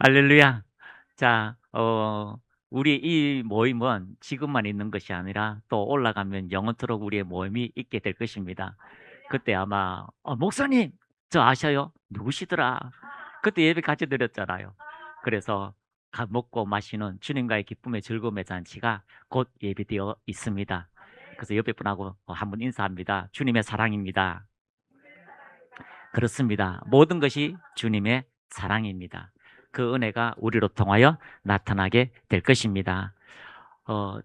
할렐루야. 자, 우리 이 모임은 지금만 있는 것이 아니라 또 올라가면 영원토록 우리의 모임이 있게 될 것입니다. 그때 아마 목사님 저 아셔요? 누구시더라? 그때 예배 같이 드렸잖아요. 그래서 먹고 마시는 주님과의 기쁨의 즐거움의 잔치가 곧 예비되어 있습니다. 그래서 옆에 분하고 한번 인사합니다. 주님의 사랑입니다. 그렇습니다. 모든 것이 주님의 사랑입니다. 그 은혜가 우리로 통하여 나타나게 될 것입니다.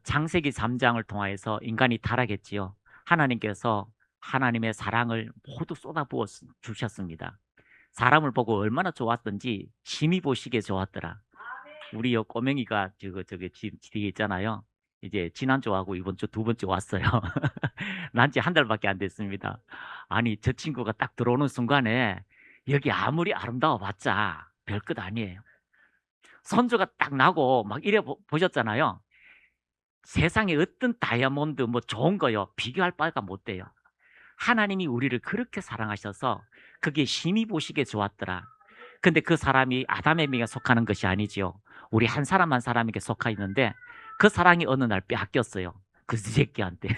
창세기 3장을 통하여서 인간이 타락했지요. 하나님께서 하나님의 사랑을 모두 쏟아부어 주셨습니다. 사람을 보고 얼마나 좋았던지 심히 보시기에 좋았더라. 우리 요 꼬맹이가 저기 뒤에 있잖아요. 이제 지난주하고 이번 주 두 번째 왔어요. 난 지 한 달밖에 안 됐습니다. 아니 저 친구가 딱 들어오는 순간에 여기 아무리 아름다워 봤자 별것 아니에요. 선조가 딱 나고 막 이래 보셨잖아요. 세상에 어떤 다이아몬드 뭐 좋은 거요 비교할 바가 못 돼요. 하나님이 우리를 그렇게 사랑하셔서 그게 심히 보시기에 좋았더라. 근데 그 사람이 아담에게 속하는 것이 아니지요. 우리 한 사람 한 사람에게 속하 있는데 그 사랑이 어느 날 빼앗겼어요. 그 새끼한테.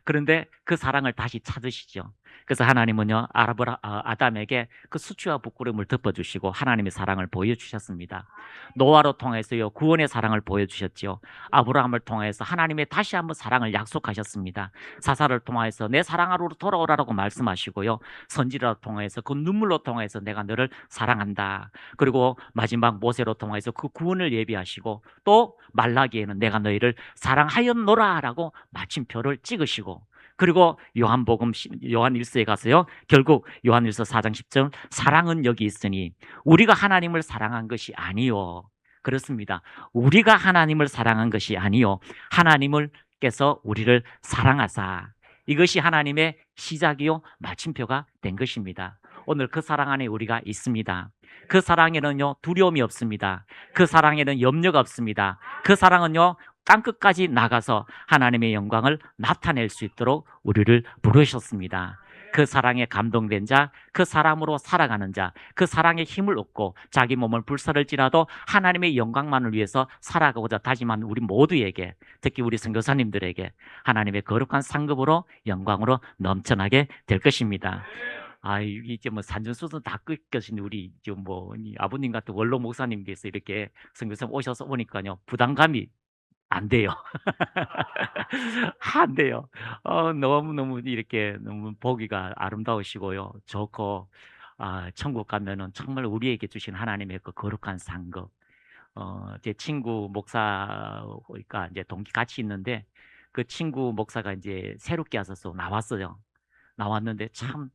그런데 그 사랑을 다시 찾으시죠. 그래서 하나님은요, 아담에게 그 수치와 부끄러움을 덮어주시고 하나님의 사랑을 보여주셨습니다. 노아로 통해서요, 구원의 사랑을 보여주셨죠. 아브라함을 통해서 하나님의 다시 한번 사랑을 약속하셨습니다. 사사를 통해서 내 사랑하러 돌아오라고 말씀하시고요. 선지자를 통해서 그 눈물로 통해서 내가 너를 사랑한다. 그리고 마지막 모세로 통해서 그 구원을 예비하시고 또 말라기에는 내가 너희를 사랑하였노라라고 마침표를 찍으시고 그리고 요한 1서에 가서요. 결국 요한 1서 4장 10절 사랑은 여기 있으니 우리가 하나님을 사랑한 것이 아니요. 그렇습니다. 우리가 하나님을 사랑한 것이 아니요. 하나님을께서 우리를 사랑하사 이것이 하나님의 시작이요 마침표가 된 것입니다. 오늘 그 사랑 안에 우리가 있습니다. 그 사랑에는요 두려움이 없습니다. 그 사랑에는 염려가 없습니다. 그 사랑은요 땅끝까지 나가서 하나님의 영광을 나타낼 수 있도록 우리를 부르셨습니다. 그 사랑에 감동된 자, 그 사람으로 살아가는 자, 그 사랑의 힘을 얻고 자기 몸을 불사를지라도 하나님의 영광만을 위해서 살아가고자 다짐한 우리 모두에게, 특히 우리 선교사님들에게 하나님의 거룩한 상급으로 영광으로 넘쳐나게 될 것입니다. 이제 뭐 산전수전 다 끄신 우리 지금 뭐 아버님 같은 원로 목사님께서 이렇게 선교사 오셔서 오니까요 부담감이 안 돼요. 안 돼요. 너무너무 이렇게 너무 보기가 아름다우시고요. 좋고, 천국 가면은 정말 우리에게 주신 하나님의 그 거룩한 상급. 제 친구 목사가 이제 동기 같이 있는데 그 친구 목사가 이제 새롭게 와서 나왔어요. 나왔는데 참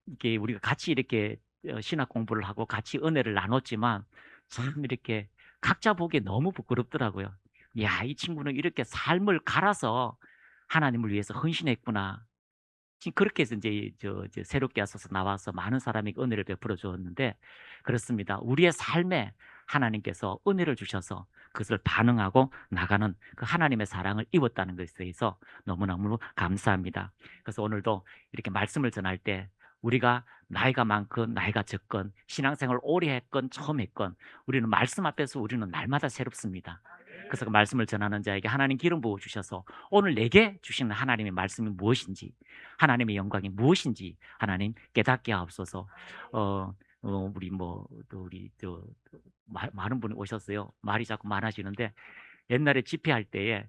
이게 우리가 같이 이렇게 신학 공부를 하고 같이 은혜를 나눴지만 참 이렇게 각자 보기에 너무 부끄럽더라고요. 야, 이 친구는 이렇게 삶을 갈아서 하나님을 위해서 헌신했구나. 지금 그렇게 해서 이제 이제 새롭게 와서 나와서 많은 사람에게 은혜를 베풀어 주었는데 그렇습니다. 우리의 삶에 하나님께서 은혜를 주셔서 그것을 반응하고 나가는 그 하나님의 사랑을 입었다는 것에 대해서 너무너무 감사합니다. 그래서 오늘도 이렇게 말씀을 전할 때 우리가 나이가 많건 나이가 적건 신앙생활 오래 했건 처음 했건 우리는 말씀 앞에서 우리는 날마다 새롭습니다. 그래서 그 말씀을 전하는 자에게 하나님 기름 부어 주셔서 오늘 내게 주시는 하나님의 말씀이 무엇인지 하나님의 영광이 무엇인지 하나님 깨닫게 하옵소서. 우리 또 우리 많은 분이 오셨어요. 말이 자꾸 많아지는데 옛날에 집회할 때에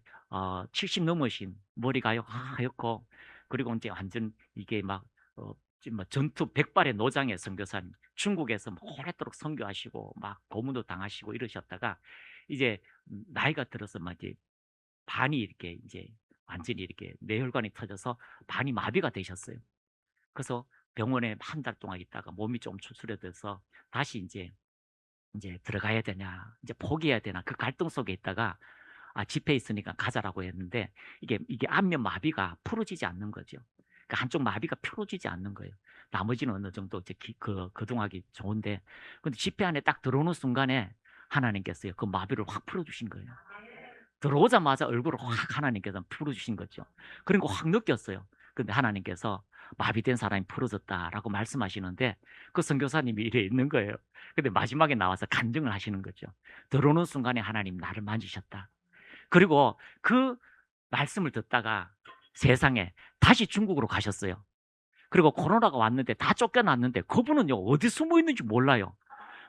70 넘으신 머리가 하얗고 그리고 이제 완전 이게 막 지금 막 전투 백발의 노장의 선교사님 중국에서 뭐 오랫도록 선교하시고 막 고문도 당하시고 이러셨다가 이제 나이가 들어서 막 이제 반이 이렇게 이제 완전히 이렇게 뇌혈관이 터져서 반이 마비가 되셨어요. 그래서 병원에 한 달 동안 있다가 몸이 좀 추스려져서 다시 이제 들어가야 되냐, 이제 포기해야 되나 그 갈등 속에 있다가 집에 있으니까 가자라고 했는데 이게 안면 마비가 풀어지지 않는 거죠. 그러니까 한쪽 마비가 풀어지지 않는 거예요. 나머지는 어느 정도 이제 거동하기 좋은데 근데 집회 안에 딱 들어오는 순간에 하나님께서요 그 마비를 확 풀어주신 거예요. 들어오자마자 얼굴을 확 하나님께서 풀어주신 거죠. 그리고 확 느꼈어요. 근데 하나님께서 마비된 사람이 풀어졌다라고 말씀하시는데 그 선교사님이 이래 있는 거예요. 근데 마지막에 나와서 간증을 하시는 거죠. 들어오는 순간에 하나님 나를 만지셨다. 그리고 그 말씀을 듣다가 세상에 다시 중국으로 가셨어요. 그리고 코로나가 왔는데 다 쫓겨났는데 그분은요 어디 숨어 있는지 몰라요.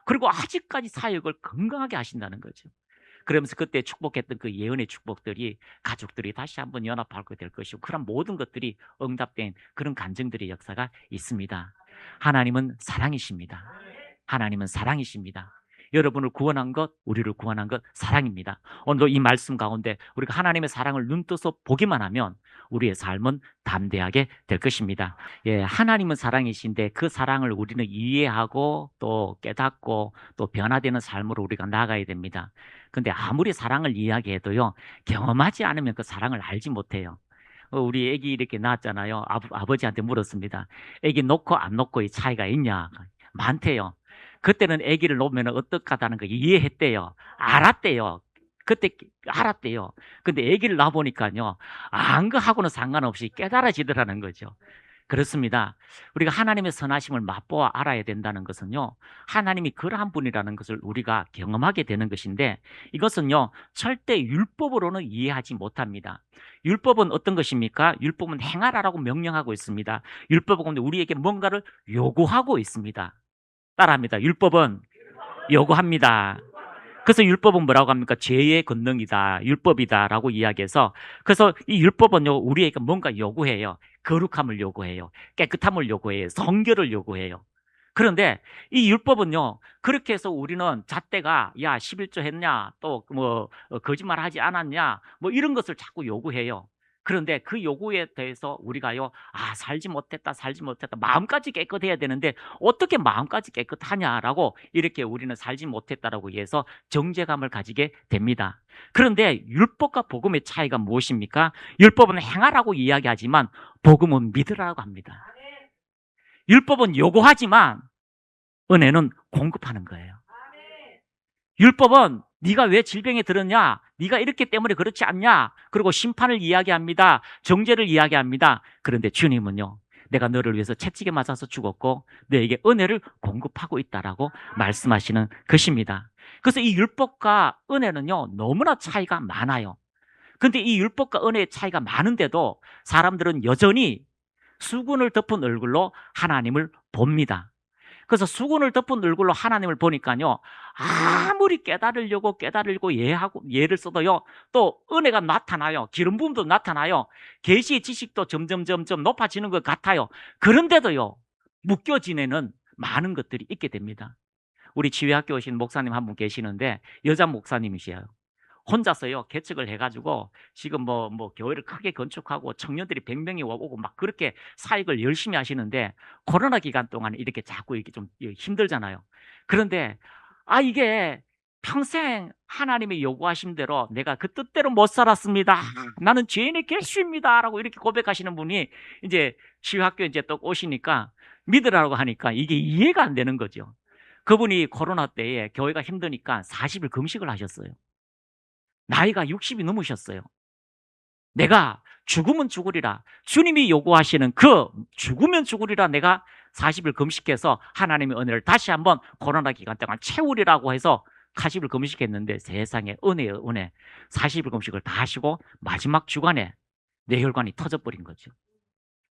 그리고 아직까지 사역을 건강하게 하신다는 거죠. 그러면서 그때 축복했던 그 예언의 축복들이 가족들이 다시 한번 연합하게 될 것이고 그런 모든 것들이 응답된 그런 간증들의 역사가 있습니다. 하나님은 사랑이십니다. 하나님은 사랑이십니다. 여러분을 구원한 것, 우리를 구원한 것 사랑입니다. 오늘도 이 말씀 가운데 우리가 하나님의 사랑을 눈떠서 보기만 하면 우리의 삶은 담대하게 될 것입니다. 예, 하나님은 사랑이신데 그 사랑을 우리는 이해하고 또 깨닫고 또 변화되는 삶으로 우리가 나아가야 됩니다. 근데 아무리 사랑을 이야기해도요, 경험하지 않으면 그 사랑을 알지 못해요. 우리 애기 이렇게 낳았잖아요. 아버지한테 물었습니다. 애기 놓고 안 놓고의 차이가 있냐? 많대요. 그때는 아기를 놓으면 어떡하다는 거 이해했대요. 알았대요. 그때 알았대요. 근데 아기를 낳아보니까요, 안 거하고는 상관없이 깨달아지더라는 거죠. 그렇습니다. 우리가 하나님의 선하심을 맛보아 알아야 된다는 것은요, 하나님이 그러한 분이라는 것을 우리가 경험하게 되는 것인데, 이것은요, 절대 율법으로는 이해하지 못합니다. 율법은 어떤 것입니까? 율법은 행하라라고 명령하고 있습니다. 율법은 우리에게 뭔가를 요구하고 있습니다. 따라합니다. 율법은 요구합니다. 그래서 율법은 뭐라고 합니까? 죄의 권능이다, 율법이다라고 이야기해서 그래서 이 율법은요 우리에게 뭔가 요구해요. 거룩함을 요구해요. 깨끗함을 요구해요. 성결을 요구해요. 그런데 이 율법은요 그렇게 해서 우리는 잣대가 야 11조 했냐 또 뭐 거짓말하지 않았냐 뭐 이런 것을 자꾸 요구해요. 그런데 그 요구에 대해서 우리가요 살지 못했다 마음까지 깨끗해야 되는데 어떻게 마음까지 깨끗하냐라고 이렇게 우리는 살지 못했다라고 해서 정죄감을 가지게 됩니다. 그런데 율법과 복음의 차이가 무엇입니까? 율법은 행하라고 이야기하지만 복음은 믿으라고 합니다. 율법은 요구하지만 은혜는 공급하는 거예요. 율법은 네가 왜 질병에 들었냐? 네가 이렇기 때문에 그렇지 않냐? 그리고 심판을 이야기합니다. 정죄를 이야기합니다. 그런데 주님은요. 내가 너를 위해서 채찍에 맞아서 죽었고 너에게 은혜를 공급하고 있다라고 말씀하시는 것입니다. 그래서 이 율법과 은혜는요. 너무나 차이가 많아요. 근데 이 율법과 은혜의 차이가 많은데도 사람들은 여전히 수군을 덮은 얼굴로 하나님을 봅니다. 그래서 수군을 덮은 얼굴로 하나님을 보니까요 아무리 깨달으려고 예하고 예를 써도요 또 은혜가 나타나요. 기름 부음도 나타나요. 계시의 지식도 점점 높아지는 것 같아요. 그런데도요 묶여 지내는 많은 것들이 있게 됩니다. 우리 지휘학교 오신 목사님 한 분 계시는데 여자 목사님이시에요. 혼자서요 개척을 해가지고 지금 뭐 교회를 크게 건축하고 청년들이 100명이 오고 막 그렇게 사역을 열심히 하시는데 코로나 기간 동안 이렇게 자꾸 이렇게 좀 힘들잖아요. 그런데 이게 평생 하나님이 요구하신 대로 내가 그 뜻대로 못 살았습니다. 나는 죄인의 결수입니다라고 이렇게 고백하시는 분이 이제 지휘학교 이제 또 오시니까 믿으라고 하니까 이게 이해가 안 되는 거죠. 그분이 코로나 때에 교회가 힘드니까 40일 금식을 하셨어요. 나이가 60이 넘으셨어요. 내가 죽으면 죽으리라. 주님이 요구하시는 그 죽으면 죽으리라 내가 40일 금식해서 하나님의 은혜를 다시 한번 코로나 기간 동안 채우리라고 해서 40일 금식했는데 세상에 은혜의 은혜 40일 금식을 다 하시고 마지막 주간에 뇌혈관이 터져버린 거죠.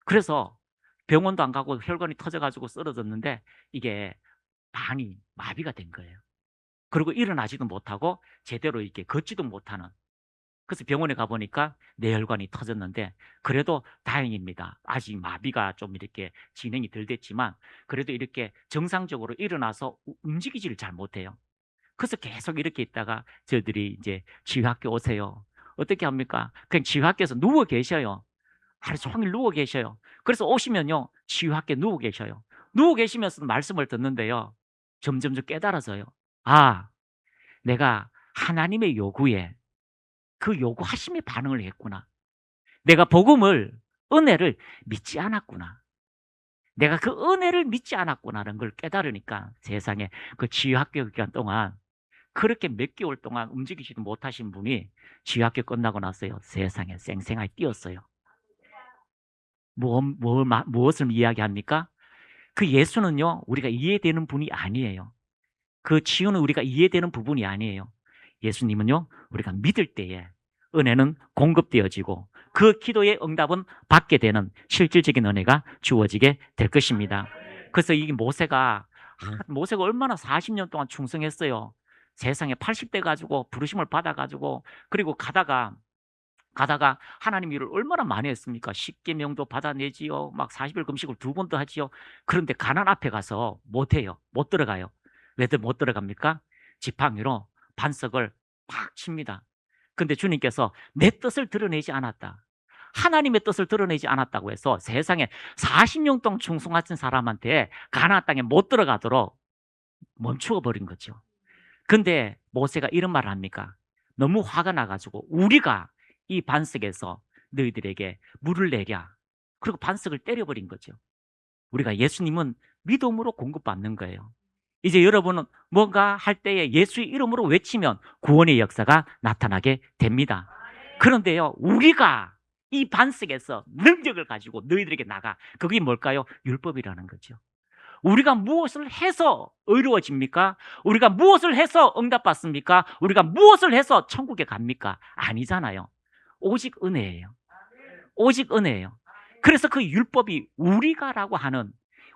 그래서 병원도 안 가고 혈관이 터져가지고 쓰러졌는데 이게 반이 마비가 된 거예요. 그리고 일어나지도 못하고 제대로 이렇게 걷지도 못하는. 그래서 병원에 가보니까 뇌혈관이 터졌는데 그래도 다행입니다. 아직 마비가 좀 이렇게 진행이 덜 됐지만 그래도 이렇게 정상적으로 일어나서 움직이지를 잘 못해요. 그래서 계속 이렇게 있다가 저희들이 이제 지휘학교 오세요. 어떻게 합니까? 그냥 지휘학교에서 누워 계셔요. 하루 종일 누워 계셔요. 그래서 오시면요 지휘학교에 누워 계셔요. 누워 계시면서 말씀을 듣는데요 점점 깨달아져요. 내가 하나님의 요구에 그 요구하심에 반응을 했구나. 내가 복음을 은혜를 믿지 않았구나. 내가 그 은혜를 믿지 않았구나라는 걸 깨달으니까 세상에 그 지휘학교 기간 동안 그렇게 몇 개월 동안 움직이지도 못하신 분이 지휘학교 끝나고 나서요 세상에 쌩쌩하게 뛰었어요. 무엇을 이야기합니까? 그 예수는요, 우리가 이해되는 분이 아니에요. 그 치유는 우리가 이해되는 부분이 아니에요. 예수님은요, 우리가 믿을 때에 은혜는 공급되어지고 그 기도의 응답은 받게 되는 실질적인 은혜가 주어지게 될 것입니다. 그래서 이 모세가 얼마나 40년 동안 충성했어요. 세상에 80대 가지고 부르심을 받아가지고 그리고 가다가 하나님 일을 얼마나 많이 했습니까? 십계명도 받아내지요. 막 40일 금식을 2번도 하지요. 그런데 가나안 앞에 가서 못해요. 못 들어가요. 왜들 못 들어갑니까? 지팡이로 반석을 팍 칩니다. 근데 주님께서 내 뜻을 드러내지 않았다. 하나님의 뜻을 드러내지 않았다고 해서 세상에 40년 동안 충성하신 사람한테 가나안 땅에 못 들어가도록 멈추어 버린 거죠. 근데 모세가 이런 말을 합니까? 너무 화가 나가지고 우리가 이 반석에서 너희들에게 물을 내랴. 그리고 반석을 때려버린 거죠. 우리가 예수님은 믿음으로 공급받는 거예요. 이제 여러분은 뭔가 할 때에 예수의 이름으로 외치면 구원의 역사가 나타나게 됩니다. 그런데요, 우리가 이 반석에서 능력을 가지고 너희들에게 나가. 그게 뭘까요? 율법이라는 거죠. 우리가 무엇을 해서 의로워집니까? 우리가 무엇을 해서 응답받습니까? 우리가 무엇을 해서 천국에 갑니까? 아니잖아요. 오직 은혜예요. 오직 은혜예요. 그래서 그 율법이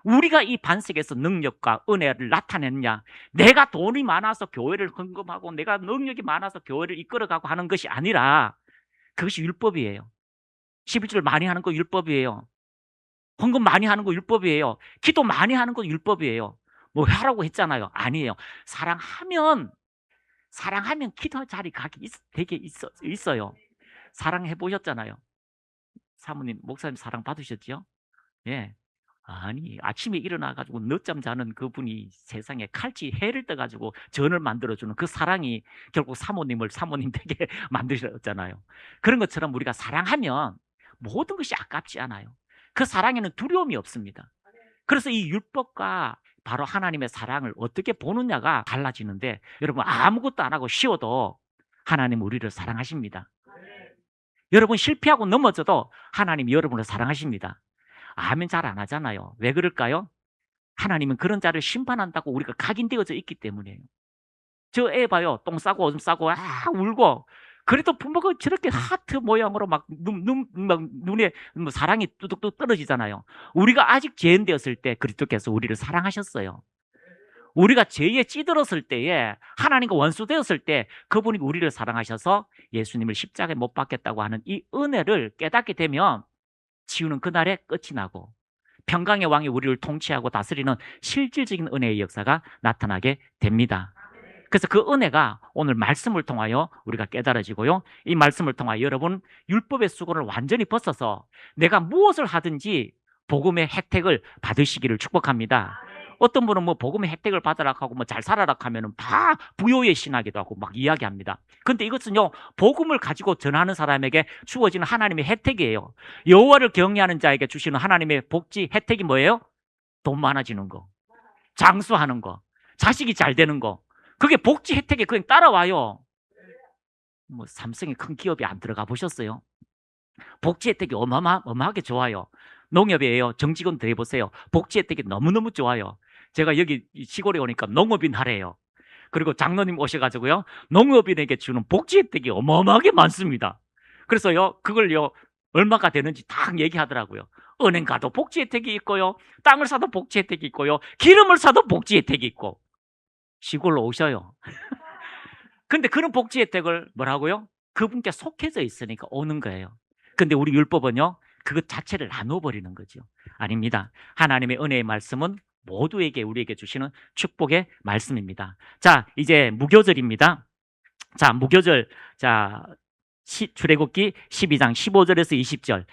우리가 이 반석에서 능력과 은혜를 나타냈냐? 내가 돈이 많아서 교회를 헌금하고 내가 능력이 많아서 교회를 이끌어가고 하는 것이 아니라 그것이 율법이에요. 11절 많이 하는 거 율법이에요. 헌금 많이 하는 거 율법이에요. 기도 많이 하는 거 율법이에요. 뭐 하라고 했잖아요. 아니에요. 사랑하면 기도 자리 되게 있어요. 사랑해 보셨잖아요. 사모님, 목사님 사랑 받으셨죠? 예. 아니, 아침에 일어나가지고 늦잠 자는 그분이 세상에 칼치 해를 떠가지고 전을 만들어주는 그 사랑이 결국 사모님 되게 만드셨잖아요. 그런 것처럼 우리가 사랑하면 모든 것이 아깝지 않아요. 그 사랑에는 두려움이 없습니다. 그래서 이 율법과 바로 하나님의 사랑을 어떻게 보느냐가 달라지는데 여러분 아무것도 안 하고 쉬어도 하나님 우리를 사랑하십니다. 여러분 실패하고 넘어져도 하나님이 여러분을 사랑하십니다. 아멘 잘 안 하잖아요. 왜 그럴까요? 하나님은 그런 자를 심판한다고 우리가 각인되어져 있기 때문이에요. 저 애 봐요. 똥 싸고 오줌 싸고 울고 그래도 부모가 저렇게 하트 모양으로 막 눈에 뭐 사랑이 뚝뚝뚝 떨어지잖아요. 우리가 아직 죄인 되었을 때 그리스도께서 우리를 사랑하셨어요. 우리가 죄에 찌들었을 때에 하나님과 원수 되었을 때 그분이 우리를 사랑하셔서 예수님을 십자가에 못 박겠다고 하는 이 은혜를 깨닫게 되면 치유는 그날에 끝이 나고 평강의 왕이 우리를 통치하고 다스리는 실질적인 은혜의 역사가 나타나게 됩니다. 그래서 그 은혜가 오늘 말씀을 통하여 우리가 깨달아지고요. 이 말씀을 통하여 여러분 율법의 수고를 완전히 벗어서 내가 무엇을 하든지 복음의 혜택을 받으시기를 축복합니다. 어떤 분은 뭐 복음의 혜택을 받으라 하고 뭐 잘 살아라 하면은 다 부요의 신학이라고 하고 막 이야기합니다. 근데 이것은요 복음을 가지고 전하는 사람에게 주어지는 하나님의 혜택이에요. 여호와를 경외하는 자에게 주시는 하나님의 복지 혜택이 뭐예요? 돈 많아지는 거, 장수하는 거, 자식이 잘 되는 거. 그게 복지 혜택에 그냥 따라와요. 뭐 삼성의 큰 기업에 안 들어가 보셨어요? 복지 혜택이 어마어마하게 좋아요. 농협이에요. 정직원 더 해보세요. 복지 혜택이 너무너무 좋아요. 제가 여기 시골에 오니까 농업인 하래요. 그리고 장로님 오셔가지고요. 농업인에게 주는 복지 혜택이 어마어마하게 많습니다. 그래서요, 그걸요, 얼마가 되는지 딱 얘기하더라고요. 은행 가도 복지 혜택이 있고요. 땅을 사도 복지 혜택이 있고요. 기름을 사도 복지 혜택이 있고. 시골로 오셔요. 근데 그런 복지 혜택을 뭐라고요? 그분께 속해져 있으니까 오는 거예요. 근데 우리 율법은요, 그것 자체를 나눠버리는 거죠. 아닙니다. 하나님의 은혜의 말씀은 모두에게 우리에게 주시는 축복의 말씀입니다. 자, 이제 무교절입니다. 자, 무교절. 자, 출애굽기 12장 15절에서 20절.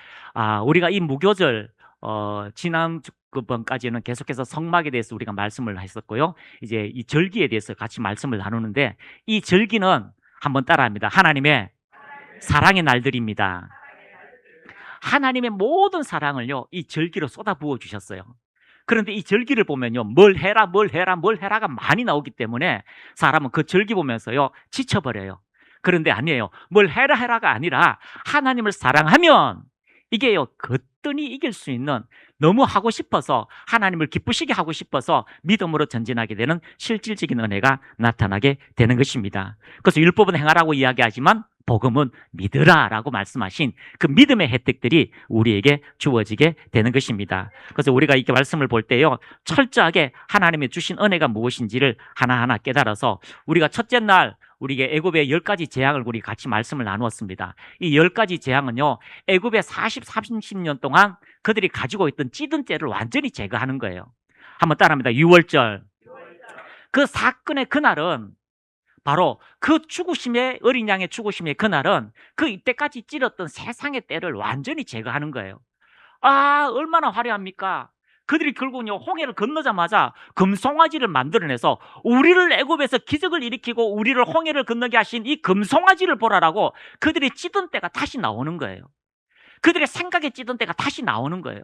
우리가 이 무교절 지난 번까지는 계속해서 성막에 대해서 우리가 말씀을 했었고요. 이제 이 절기에 대해서 같이 말씀을 나누는데 이 절기는 한번 따라합니다. 하나님의 사랑의 날들입니다. 하나님의 모든 사랑을요, 이 절기로 쏟아부어 주셨어요. 그런데 이 절기를 보면요, 뭘 해라가 많이 나오기 때문에 사람은 그 절기 보면서요, 지쳐버려요. 그런데 아니에요. 뭘 해라가 아니라 하나님을 사랑하면 이게요, 거뜬히 이길 수 있는, 너무 하고 싶어서, 하나님을 기쁘시게 하고 싶어서 믿음으로 전진하게 되는 실질적인 은혜가 나타나게 되는 것입니다. 그래서 율법은 행하라고 이야기하지만 복음은 믿으라라고 말씀하신 그 믿음의 혜택들이 우리에게 주어지게 되는 것입니다. 그래서 우리가 이렇게 말씀을 볼 때요, 철저하게 하나님이 주신 은혜가 무엇인지를 하나하나 깨달아서, 우리가 첫째 날 우리에게 애굽의 10가지 재앙을 우리 같이 말씀을 나누었습니다. 이 10가지 재앙은요, 애굽의 30년 동안 그들이 가지고 있던 찌든 때를 완전히 제거하는 거예요. 한번 따라합니다. 유월절. 그 사건의 그날은 바로 그 죽으심의, 어린 양의 죽으심의 그날은 그 이때까지 찌렸던 세상의 때를 완전히 제거하는 거예요. 아, 얼마나 화려합니까? 그들이 결국은요, 홍해를 건너자마자 금송아지를 만들어내서 우리를 애굽에서 기적을 일으키고 우리를 홍해를 건너게 하신 이 금송아지를 보라라고 그들이 찌든 때가 다시 나오는 거예요. 그들의 생각에 찌든 때가 다시 나오는 거예요.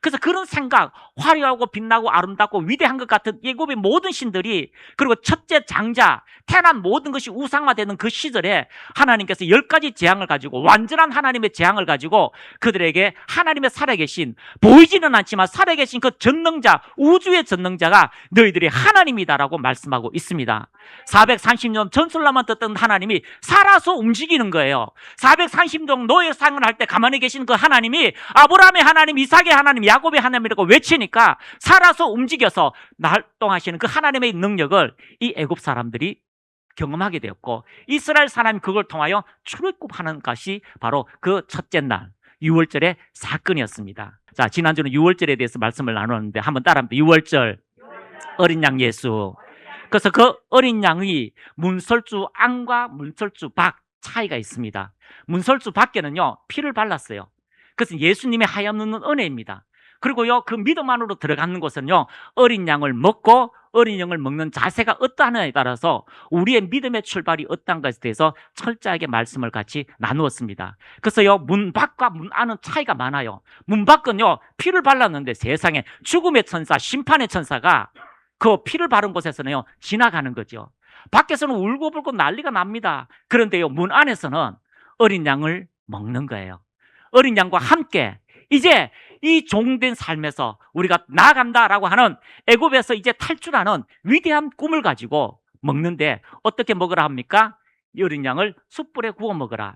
그래서 그런 생각, 화려하고 빛나고 아름답고 위대한 것 같은 애굽의 모든 신들이, 그리고 첫째 장자, 태어난 모든 것이 우상화되는 그 시절에 하나님께서 10가지 재앙을 가지고, 완전한 하나님의 재앙을 가지고 그들에게 하나님의 살아계신, 보이지는 않지만 살아계신 그 전능자, 우주의 전능자가 너희들이 하나님이다라고 말씀하고 있습니다. 430년 전술로만 듣던 하나님이 살아서 움직이는 거예요. 430년 노예 생활을 할 때 가만히 계신 그 하나님이 아브라함의 하나님, 이삭의 하나님, 야곱의 하나님이라고 외치니까 살아서 움직여서 활동하시는 그 하나님의 능력을 이 애굽 사람들이 경험하게 되었고, 이스라엘 사람이 그걸 통하여 출애굽하는 것이 바로 그 첫째 날 유월절의 사건이었습니다. 자, 지난주는 유월절에 대해서 말씀을 나눴는데 한번 따라합니다. 유월절, 어린 양 예수. 그래서 그 어린 양이 문설주 안과 문설주 밖 차이가 있습니다. 문설주 밖에는요, 피를 발랐어요. 그것은 예수님의 하염없는 은혜입니다. 그리고요, 그 믿음 안으로 들어가는 것은요, 어린 양을 먹고 어린 양을 먹는 자세가 어떠하느냐에 따라서 우리의 믿음의 출발이 어떠한 것에 대해서 철저하게 말씀을 같이 나누었습니다. 그래서요, 문 밖과 문 안은 차이가 많아요. 문 밖은요, 피를 발랐는데 세상에 죽음의 천사, 심판의 천사가 그 피를 바른 곳에서는요, 지나가는 거죠. 밖에서는 울고불고 난리가 납니다. 그런데요, 문 안에서는 어린 양을 먹는 거예요. 어린 양과 함께 이제 이 종된 삶에서 우리가 나아간다라고 하는, 애굽에서 이제 탈출하는 위대한 꿈을 가지고 먹는데, 어떻게 먹으라 합니까? 어린 양을 숯불에 구워 먹어라.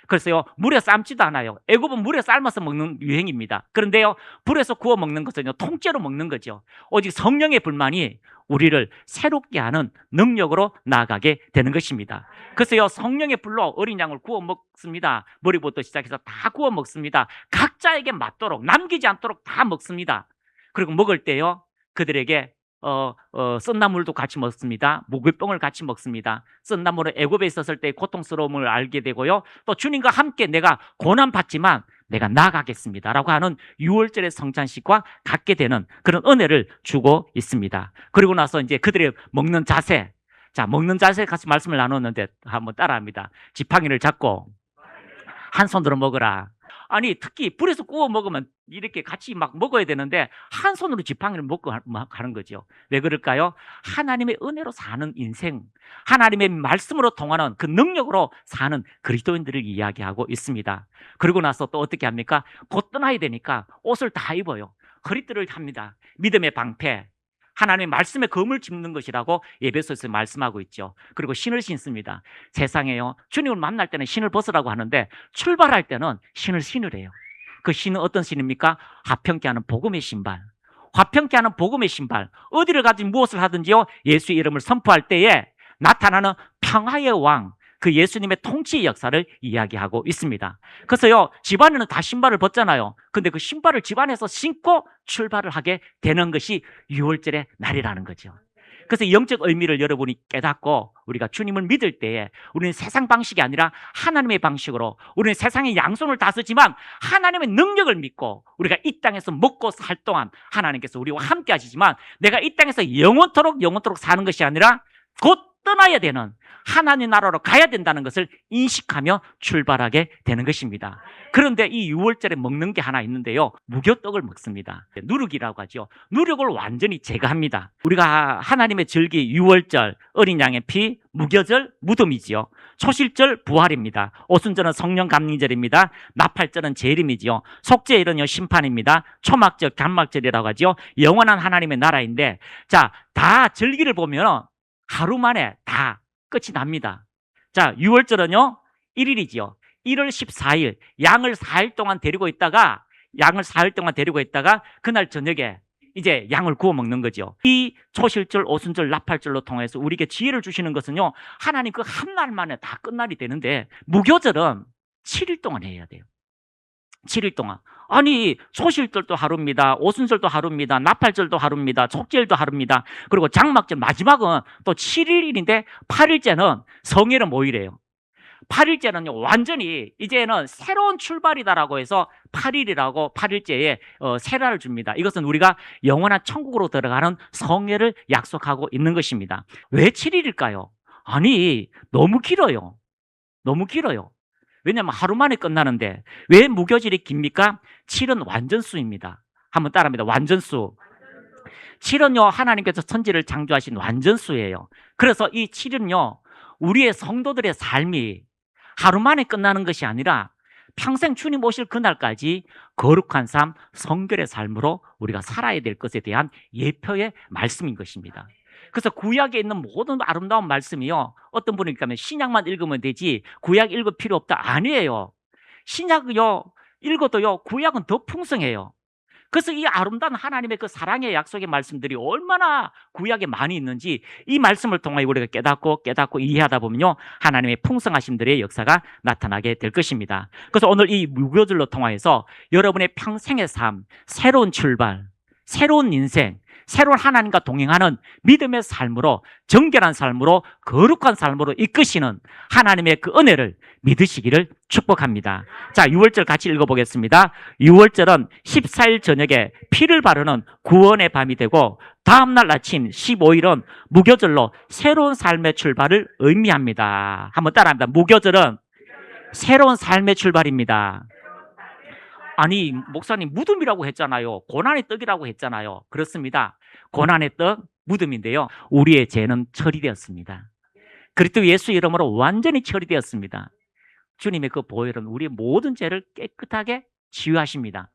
그래서요, 물에 삶지도 않아요. 애굽은 물에 삶아서 먹는 유행입니다. 그런데요, 불에서 구워 먹는 것은요, 통째로 먹는 거죠. 오직 성령의 불만이 우리를 새롭게 하는 능력으로 나아가게 되는 것입니다. 그래서요, 성령의 불로 어린 양을 구워 먹습니다. 머리부터 시작해서 다 구워 먹습니다. 각자에게 맞도록, 남기지 않도록 다 먹습니다. 그리고 먹을 때요, 그들에게 썬나물도 같이 먹습니다. 모글병을 같이 먹습니다. 썬나물은 애굽에 있었을 때의 고통스러움을 알게 되고요, 또 주님과 함께 내가 고난받지만 내가 나아가겠습니다라고 하는 유월절의 성찬식과 같게 되는 그런 은혜를 주고 있습니다. 그리고 나서 이제 그들의 먹는 자세, 자, 먹는 자세 같이 말씀을 나눴는데 한번 따라합니다. 지팡이를 잡고 한 손으로 먹어라. 아니, 특히 불에서 구워 먹으면 이렇게 같이 막 먹어야 되는데 한 손으로 지팡이를 먹고 가는 거죠. 왜 그럴까요? 하나님의 은혜로 사는 인생, 하나님의 말씀으로 통하는 그 능력으로 사는 그리스도인들을 이야기하고 있습니다. 그리고 나서 또 어떻게 합니까? 곧 떠나야 되니까 옷을 다 입어요. 허리띠를 합니다. 믿음의 방패, 하나님의 말씀에 검을 짚는 것이라고 에베소서에서 말씀하고 있죠. 그리고 신을 신습니다. 세상에요, 주님을 만날 때는 신을 벗으라고 하는데 출발할 때는 신을 신으래요. 그 신은 어떤 신입니까? 화평케 하는 복음의 신발. 화평케 하는 복음의 신발. 어디를 가든지 무엇을 하든지요, 예수의 이름을 선포할 때에 나타나는 평화의 왕, 그 예수님의 통치의 역사를 이야기하고 있습니다. 그래서요, 집안에는 다 신발을 벗잖아요. 근데 그 신발을 집안에서 신고 출발을 하게 되는 것이 유월절의 날이라는 거죠. 그래서 영적 의미를 여러분이 깨닫고 우리가 주님을 믿을 때에 우리는 세상 방식이 아니라 하나님의 방식으로, 우리는 세상의 양손을 다 쓰지만 하나님의 능력을 믿고, 우리가 이 땅에서 먹고 살 동안 하나님께서 우리와 함께 하시지만 내가 이 땅에서 영원토록 사는 것이 아니라 곧 떠나야 되는 하나님 나라로 가야 된다는 것을 인식하며 출발하게 되는 것입니다. 그런데 이 유월절에 먹는 게 하나 있는데요, 무교떡을 먹습니다. 누룩이라고 하죠. 누룩을 완전히 제거합니다. 우리가 하나님의 절기 유월절, 어린 양의 피, 무교절 무덤이지요. 초실절 부활입니다. 오순절은 성령 감리절입니다. 나팔절은 재림이지요. 속죄일은요 심판입니다. 초막절, 단막절이라고 하죠. 영원한 하나님의 나라인데, 자, 다 절기를 보면 하루 만에 다 끝이 납니다. 자, 유월절은요 1일이지요. 1월 14일 양을 4일 동안 데리고 있다가 그날 저녁에 이제 양을 구워 먹는 거죠. 이 초실절, 오순절, 나팔절로 통해서 우리에게 지혜를 주시는 것은요, 하나님 그 한 날 만에 다 끝날이 되는데, 무교절은 7일 동안 해야 돼요. 7일 동안. 아니, 소실절도 하루입니다. 오순절도 하루입니다. 나팔절도 하루입니다. 촉절도 하루입니다. 그리고 장막절 마지막은 또 7일인데 8일째는 성일은 뭐이래요? 8일째는요 완전히 이제는 새로운 출발이다라고 해서 8일이라고 8일째에 세라를 줍니다. 이것은 우리가 영원한 천국으로 들어가는 성회를 약속하고 있는 것입니다. 왜 7일일까요? 아니, 너무 길어요. 너무 길어요. 왜냐하면 하루 만에 끝나는데. 왜 무교절이 깁니까? 7은 완전수입니다. 한번 따라합니다. 완전수. 7은요 하나님께서 천지를 창조하신 완전수예요. 그래서 이 7은요 우리의 성도들의 삶이 하루 만에 끝나는 것이 아니라 평생 주님 오실 그날까지 거룩한 삶, 성결의 삶으로 우리가 살아야 될 것에 대한 예표의 말씀인 것입니다. 그래서 구약에 있는 모든 아름다운 말씀이요, 어떤 분이 그러면 신약만 읽으면 되지 구약 읽을 필요 없다, 아니에요. 신약요 읽어도요 구약은 더 풍성해요. 그래서 이 아름다운 하나님의 그 사랑의 약속의 말씀들이 얼마나 구약에 많이 있는지 이 말씀을 통해 우리가 깨닫고 이해하다 보면요 하나님의 풍성하심들의 역사가 나타나게 될 것입니다. 그래서 오늘 이 무교절로 통하여서 여러분의 평생의 삶, 새로운 출발, 새로운 인생, 새로운 하나님과 동행하는 믿음의 삶으로, 정결한 삶으로, 거룩한 삶으로 이끄시는 하나님의 그 은혜를 믿으시기를 축복합니다. 자, 6월절 같이 읽어보겠습니다. 6월절은 14일 저녁에 피를 바르는 구원의 밤이 되고, 다음날 아침 15일은 무교절로 새로운 삶의 출발을 의미합니다. 한번 따라합니다. 무교절은 새로운 삶의 출발입니다. 아니, 목사님 무덤이라고 했잖아요. 고난의 떡이라고 했잖아요. 그렇습니다. 고난의 떡, 무덤인데요, 우리의 죄는 처리되었습니다. 그리스도 예수 이름으로 완전히 처리되었습니다. 주님의 그 보혈은 우리의 모든 죄를 깨끗하게 치유하십니다.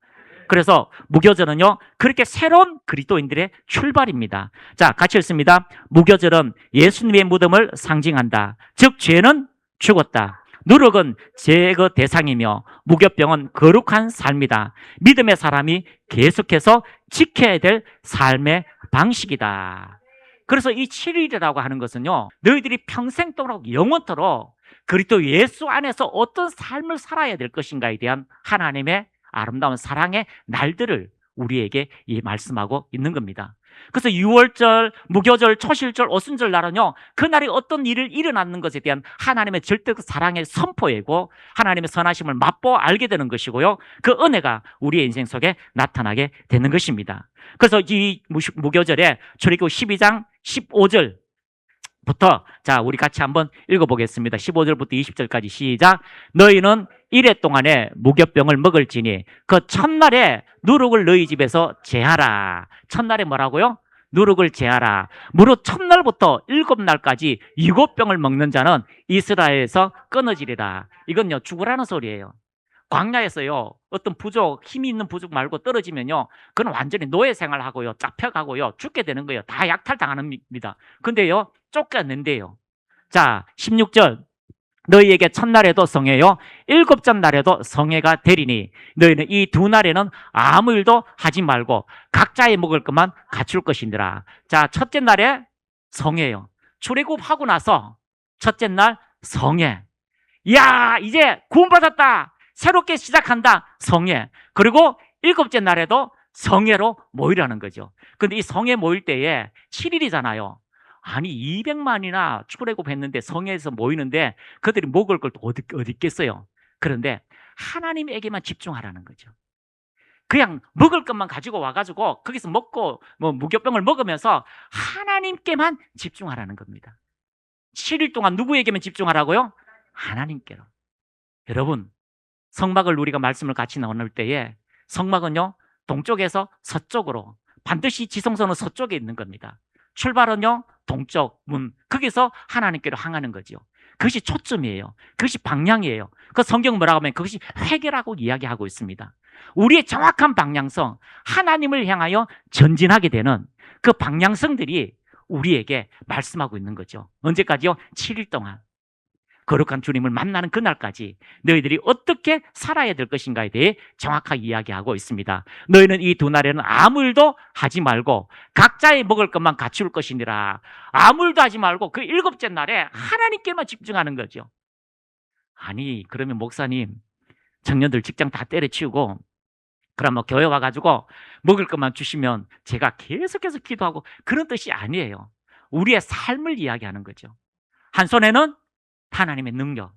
그래서 무교절은요 그렇게 새로운 그리스도인들의 출발입니다. 자, 같이 읽습니다. 무교절은 예수님의 무덤을 상징한다. 즉 죄는 죽었다. 누룩은 제거 대상이며 무교병은 거룩한 삶이다. 믿음의 사람이 계속해서 지켜야 될 삶의 방식이다. 그래서 이 7일이라고 하는 것은요 너희들이 평생 동안 영원토록 그리스도 예수 안에서 어떤 삶을 살아야 될 것인가에 대한 하나님의 아름다운 사랑의 날들을 우리에게 말씀하고 있는 겁니다. 그래서 6월절, 무교절, 초실절, 오순절 날은요 그날이 어떤 일을 일어나는 것에 대한 하나님의 절대적 사랑의 선포이고 하나님의 선하심을 맛보아 알게 되는 것이고요, 그 은혜가 우리의 인생 속에 나타나게 되는 것입니다. 그래서 이 무교절에 출애굽 12장 15절부터 자 우리 같이 한번 읽어보겠습니다. 15절부터 20절까지 시작. 너희는 이래 동안에 무교병을 먹을지니 그 첫날에 누룩을 너희 집에서 제하라. 첫날에 뭐라고요? 누룩을 제하라. 무릇 첫날부터 7날까지 7병을 먹는 자는 이스라엘에서 끊어지리라. 이건요 죽으라는 소리예요. 광야에서요 어떤 부족, 힘이 있는 부족 말고 떨어지면요 그건 완전히 노예 생활하고요 잡혀가고요 죽게 되는 거예요. 다 약탈당합니다. 근데요 쫓겨낸대요. 자, 16절. 너희에게 첫날에도 성회요 7째 날에도 성회가 되리니 너희는 이 2날에는 아무 일도 하지 말고 각자의 먹을 것만 갖출 것이니라. 자, 첫째 날에 성회요. 출애굽하고 나서 첫째 날 성회. 야, 이제 구원받았다, 새롭게 시작한다, 성회. 그리고 7째 날에도 성회로 모이라는 거죠. 근데 이 성회 모일 때에 7일이잖아요 아니 200만이나 출애굽했는데 성회에서 모이는데 그들이 먹을 걸 또 어디 있겠어요. 그런데 하나님에게만 집중하라는 거죠. 그냥 먹을 것만 가지고 와가지고 거기서 먹고 뭐 무교병을 먹으면서 하나님께만 집중하라는 겁니다. 7일 동안 누구에게만 집중하라고요? 하나님께로. 여러분, 성막을 우리가 말씀을 같이 나눌 때에 성막은요, 동쪽에서 서쪽으로, 반드시 지성소는 서쪽에 있는 겁니다. 출발은요, 동쪽 문, 거기서 하나님께로 향하는 거죠. 그것이 초점이에요. 그것이 방향이에요. 그 성경 뭐라고 하면 그것이 회개라고 이야기하고 있습니다. 우리의 정확한 방향성, 하나님을 향하여 전진하게 되는 그 방향성들이 우리에게 말씀하고 있는 거죠. 언제까지요? 7일 동안. 거룩한 주님을 만나는 그날까지 너희들이 어떻게 살아야 될 것인가에 대해 정확하게 이야기하고 있습니다. 너희는 이 두 날에는 아무 일도 하지 말고 각자의 먹을 것만 갖출 것이니라. 아무 일도 하지 말고 그 일곱째 날에 하나님께만 집중하는 거죠. 아니, 그러면 목사님, 청년들 직장 다 때려치우고 그럼 뭐 교회 와가지고 먹을 것만 주시면 제가 계속해서 기도하고, 그런 뜻이 아니에요. 우리의 삶을 이야기하는 거죠. 한 손에는 하나님의 능력,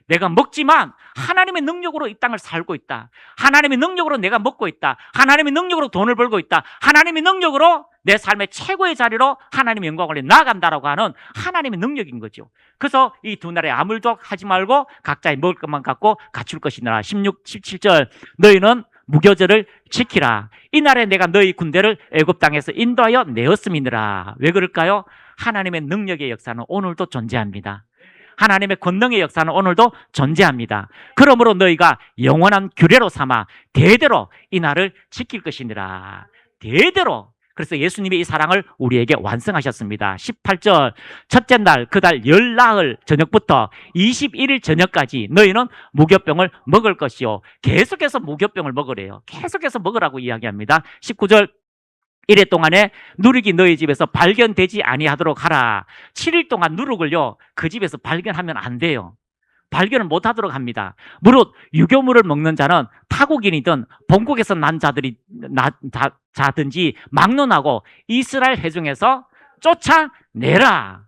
내가 먹지만 하나님의 능력으로 이 땅을 살고 있다. 하나님의 능력으로 내가 먹고 있다. 하나님의 능력으로 돈을 벌고 있다. 하나님의 능력으로 내 삶의 최고의 자리로 하나님의 영광을 나아간다라고 하는 하나님의 능력인 거죠. 그래서 이 두 날에 아무 일도 하지 말고 각자의 먹을 것만 갖고 갖출 것이니라. 16, 17절 너희는 무교절을 지키라. 이날에 내가 너희 군대를 애굽 땅에서 인도하여 내었음이니라. 왜 그럴까요? 하나님의 능력의 역사는 오늘도 존재합니다. 하나님의 권능의 역사는 오늘도 존재합니다. 그러므로 너희가 영원한 규례로 삼아 대대로 이 날을 지킬 것이니라. 대대로. 그래서 예수님이 이 사랑을 우리에게 완성하셨습니다. 18절 첫째 날 그 달 열나흘 저녁부터 21일 저녁까지 너희는 무교병을 먹을 것이요. 계속해서 무교병을 먹으래요. 계속해서 먹으라고 이야기합니다. 19절 이래 동안에 누룩이 너희 집에서 발견되지 아니하도록 하라. 7일 동안 누룩을요, 그 집에서 발견하면 안 돼요. 발견을 못하도록 합니다. 무릇 유교물을 먹는 자는 타국인이든 본국에서 난 자든지 막론하고 이스라엘 회중에서 쫓아내라.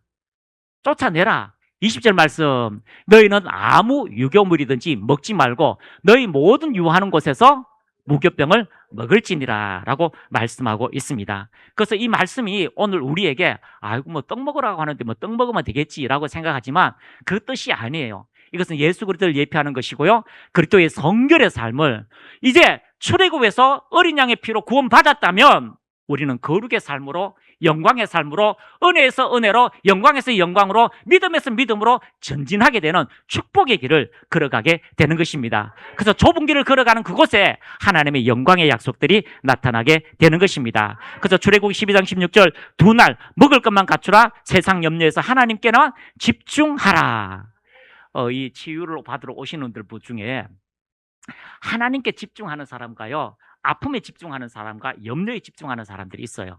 쫓아내라. 20절 말씀 너희는 아무 유교물이든지 먹지 말고 너희 모든 유하는 곳에서 무교병을 먹을지니라 라고 말씀하고 있습니다. 그래서 이 말씀이 오늘 우리에게 아이고 뭐 떡 먹으라고 하는데 뭐 떡 먹으면 되겠지라고 생각하지만 그 뜻이 아니에요. 이것은 예수 그리스도를 예표하는 것이고요, 그리스도의 성결의 삶을, 이제 출애굽에서 어린 양의 피로 구원받았다면 우리는 거룩의 삶으로, 영광의 삶으로, 은혜에서 은혜로, 영광에서 영광으로, 믿음에서 믿음으로 전진하게 되는 축복의 길을 걸어가게 되는 것입니다. 그래서 좁은 길을 걸어가는 그곳에 하나님의 영광의 약속들이 나타나게 되는 것입니다. 그래서 출애굽 12장 16절 두 날 먹을 것만 갖추라. 세상 염려에서 하나님께만 집중하라. 이 치유를 받으러 오시는 분들 중에 하나님께 집중하는 사람과요, 아픔에 집중하는 사람과 염려에 집중하는 사람들이 있어요.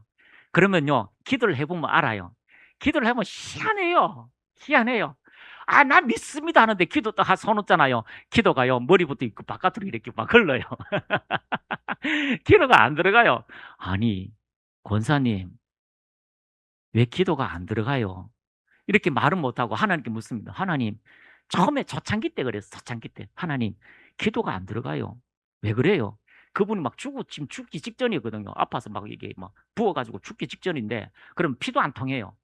그러면요, 기도를 해보면 알아요. 기도를 해보면 희한해요. 희한해요. 아, 나 믿습니다 하는데 기도 또 손 놓잖아요. 기도가요, 머리부터 있고 바깥으로 이렇게 막 흘러요. 기도가 안 들어가요. 아니, 권사님, 왜 기도가 안 들어가요? 이렇게 말은 못하고 하나님께 묻습니다. 하나님, 처음에 초창기 때 그랬어. 초창기 때. 하나님, 기도가 안 들어가요. 왜 그래요? 그분이 막 지금 죽기 직전이거든요. 아파서 막 이게 막 부어가지고 죽기 직전인데, 그럼 피도 안 통해요.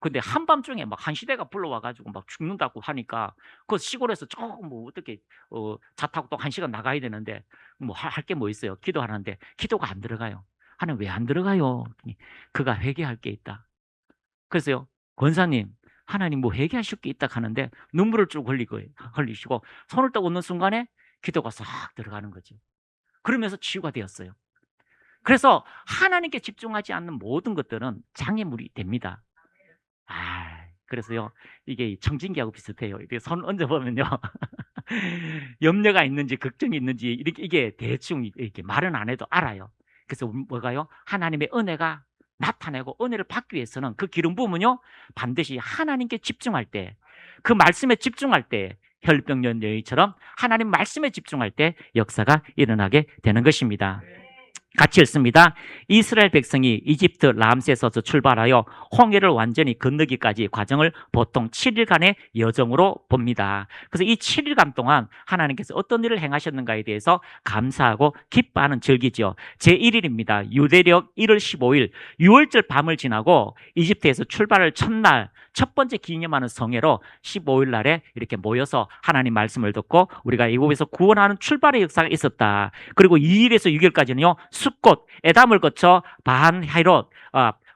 근데 한밤중에 막 한 시대가 불러와가지고 막 죽는다고 하니까 그 시골에서 조금 뭐 어떻게 차 타고 또 1시간 나가야 되는데 뭐 할 게 뭐 있어요? 기도하는데 기도가 안 들어가요. 하나님 왜 안 들어가요? 그가 회개할 게 있다. 그래서요, 권사님, 하나님 뭐 회개하실 게 있다 하는데 눈물을 쭉 흘리시고 손을 딱 얹는 순간에 기도가 싹 들어가는 거죠. 그러면서 치유가 되었어요. 그래서 하나님께 집중하지 않는 모든 것들은 장애물이 됩니다. 그래서요, 이게 청진기하고 비슷해요. 이렇게 손 얹어보면요, 염려가 있는지 걱정이 있는지 이게 대충 이렇게 말은 안 해도 알아요. 그래서 뭐가요? 하나님의 은혜가 나타내고 은혜를 받기 위해서는 그 기름 부음은요, 반드시 하나님께 집중할 때, 그 말씀에 집중할 때, 혈병년 여인처럼 하나님 말씀에 집중할 때 역사가 일어나게 되는 것입니다. 같이 읽습니다. 이스라엘 백성이 이집트 람세스에서 출발하여 홍해를 완전히 건너기까지 과정을 보통 7일간의 여정으로 봅니다. 그래서 이 7일간 동안 하나님께서 어떤 일을 행하셨는가에 대해서 감사하고 기뻐하는 절기죠. 제1일입니다. 유대력 1월 15일 6월절 밤을 지나고 이집트에서 출발을 첫날 첫 번째 기념하는 성회로 15일 날에 이렇게 모여서 하나님 말씀을 듣고 우리가 애굽에서 구원하는 출발의 역사가 있었다. 그리고 2일에서 6일까지는요, 숫꽃, 에담을 거쳐 바한헤롯,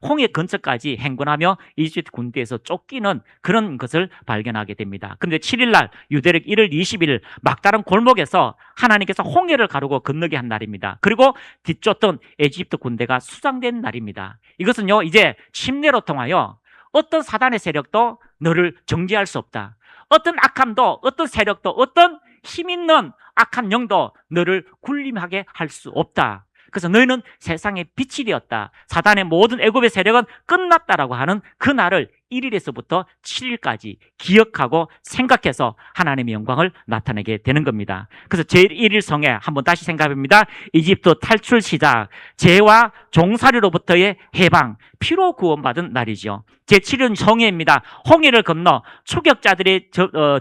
홍해 근처까지 행군하며 이집트 군대에서 쫓기는 그런 것을 발견하게 됩니다. 그런데 7일 날 유대력 1월 20일 막다른 골목에서 하나님께서 홍해를 가르고 건너게 한 날입니다. 그리고 뒤쫓던 에집트 군대가 수장된 날입니다. 이것은요, 이제 침례로 통하여 어떤 사단의 세력도 너를 정죄할 수 없다. 어떤 악함도, 어떤 세력도, 어떤 힘 있는 악한 영도 너를 군림하게 할 수 없다. 그래서 너희는 세상의 빛이 되었다. 사단의 모든 애굽의 세력은 끝났다라고 하는 그 날을 1일에서부터 7일까지 기억하고 생각해서 하나님의 영광을 나타내게 되는 겁니다. 그래서 제1일 성회 한번 다시 생각해봅니다. 이집트 탈출 시작, 죄와 종살이로부터의 해방, 피로 구원받은 날이죠. 제7일 성회입니다. 홍해를 건너 추격자들의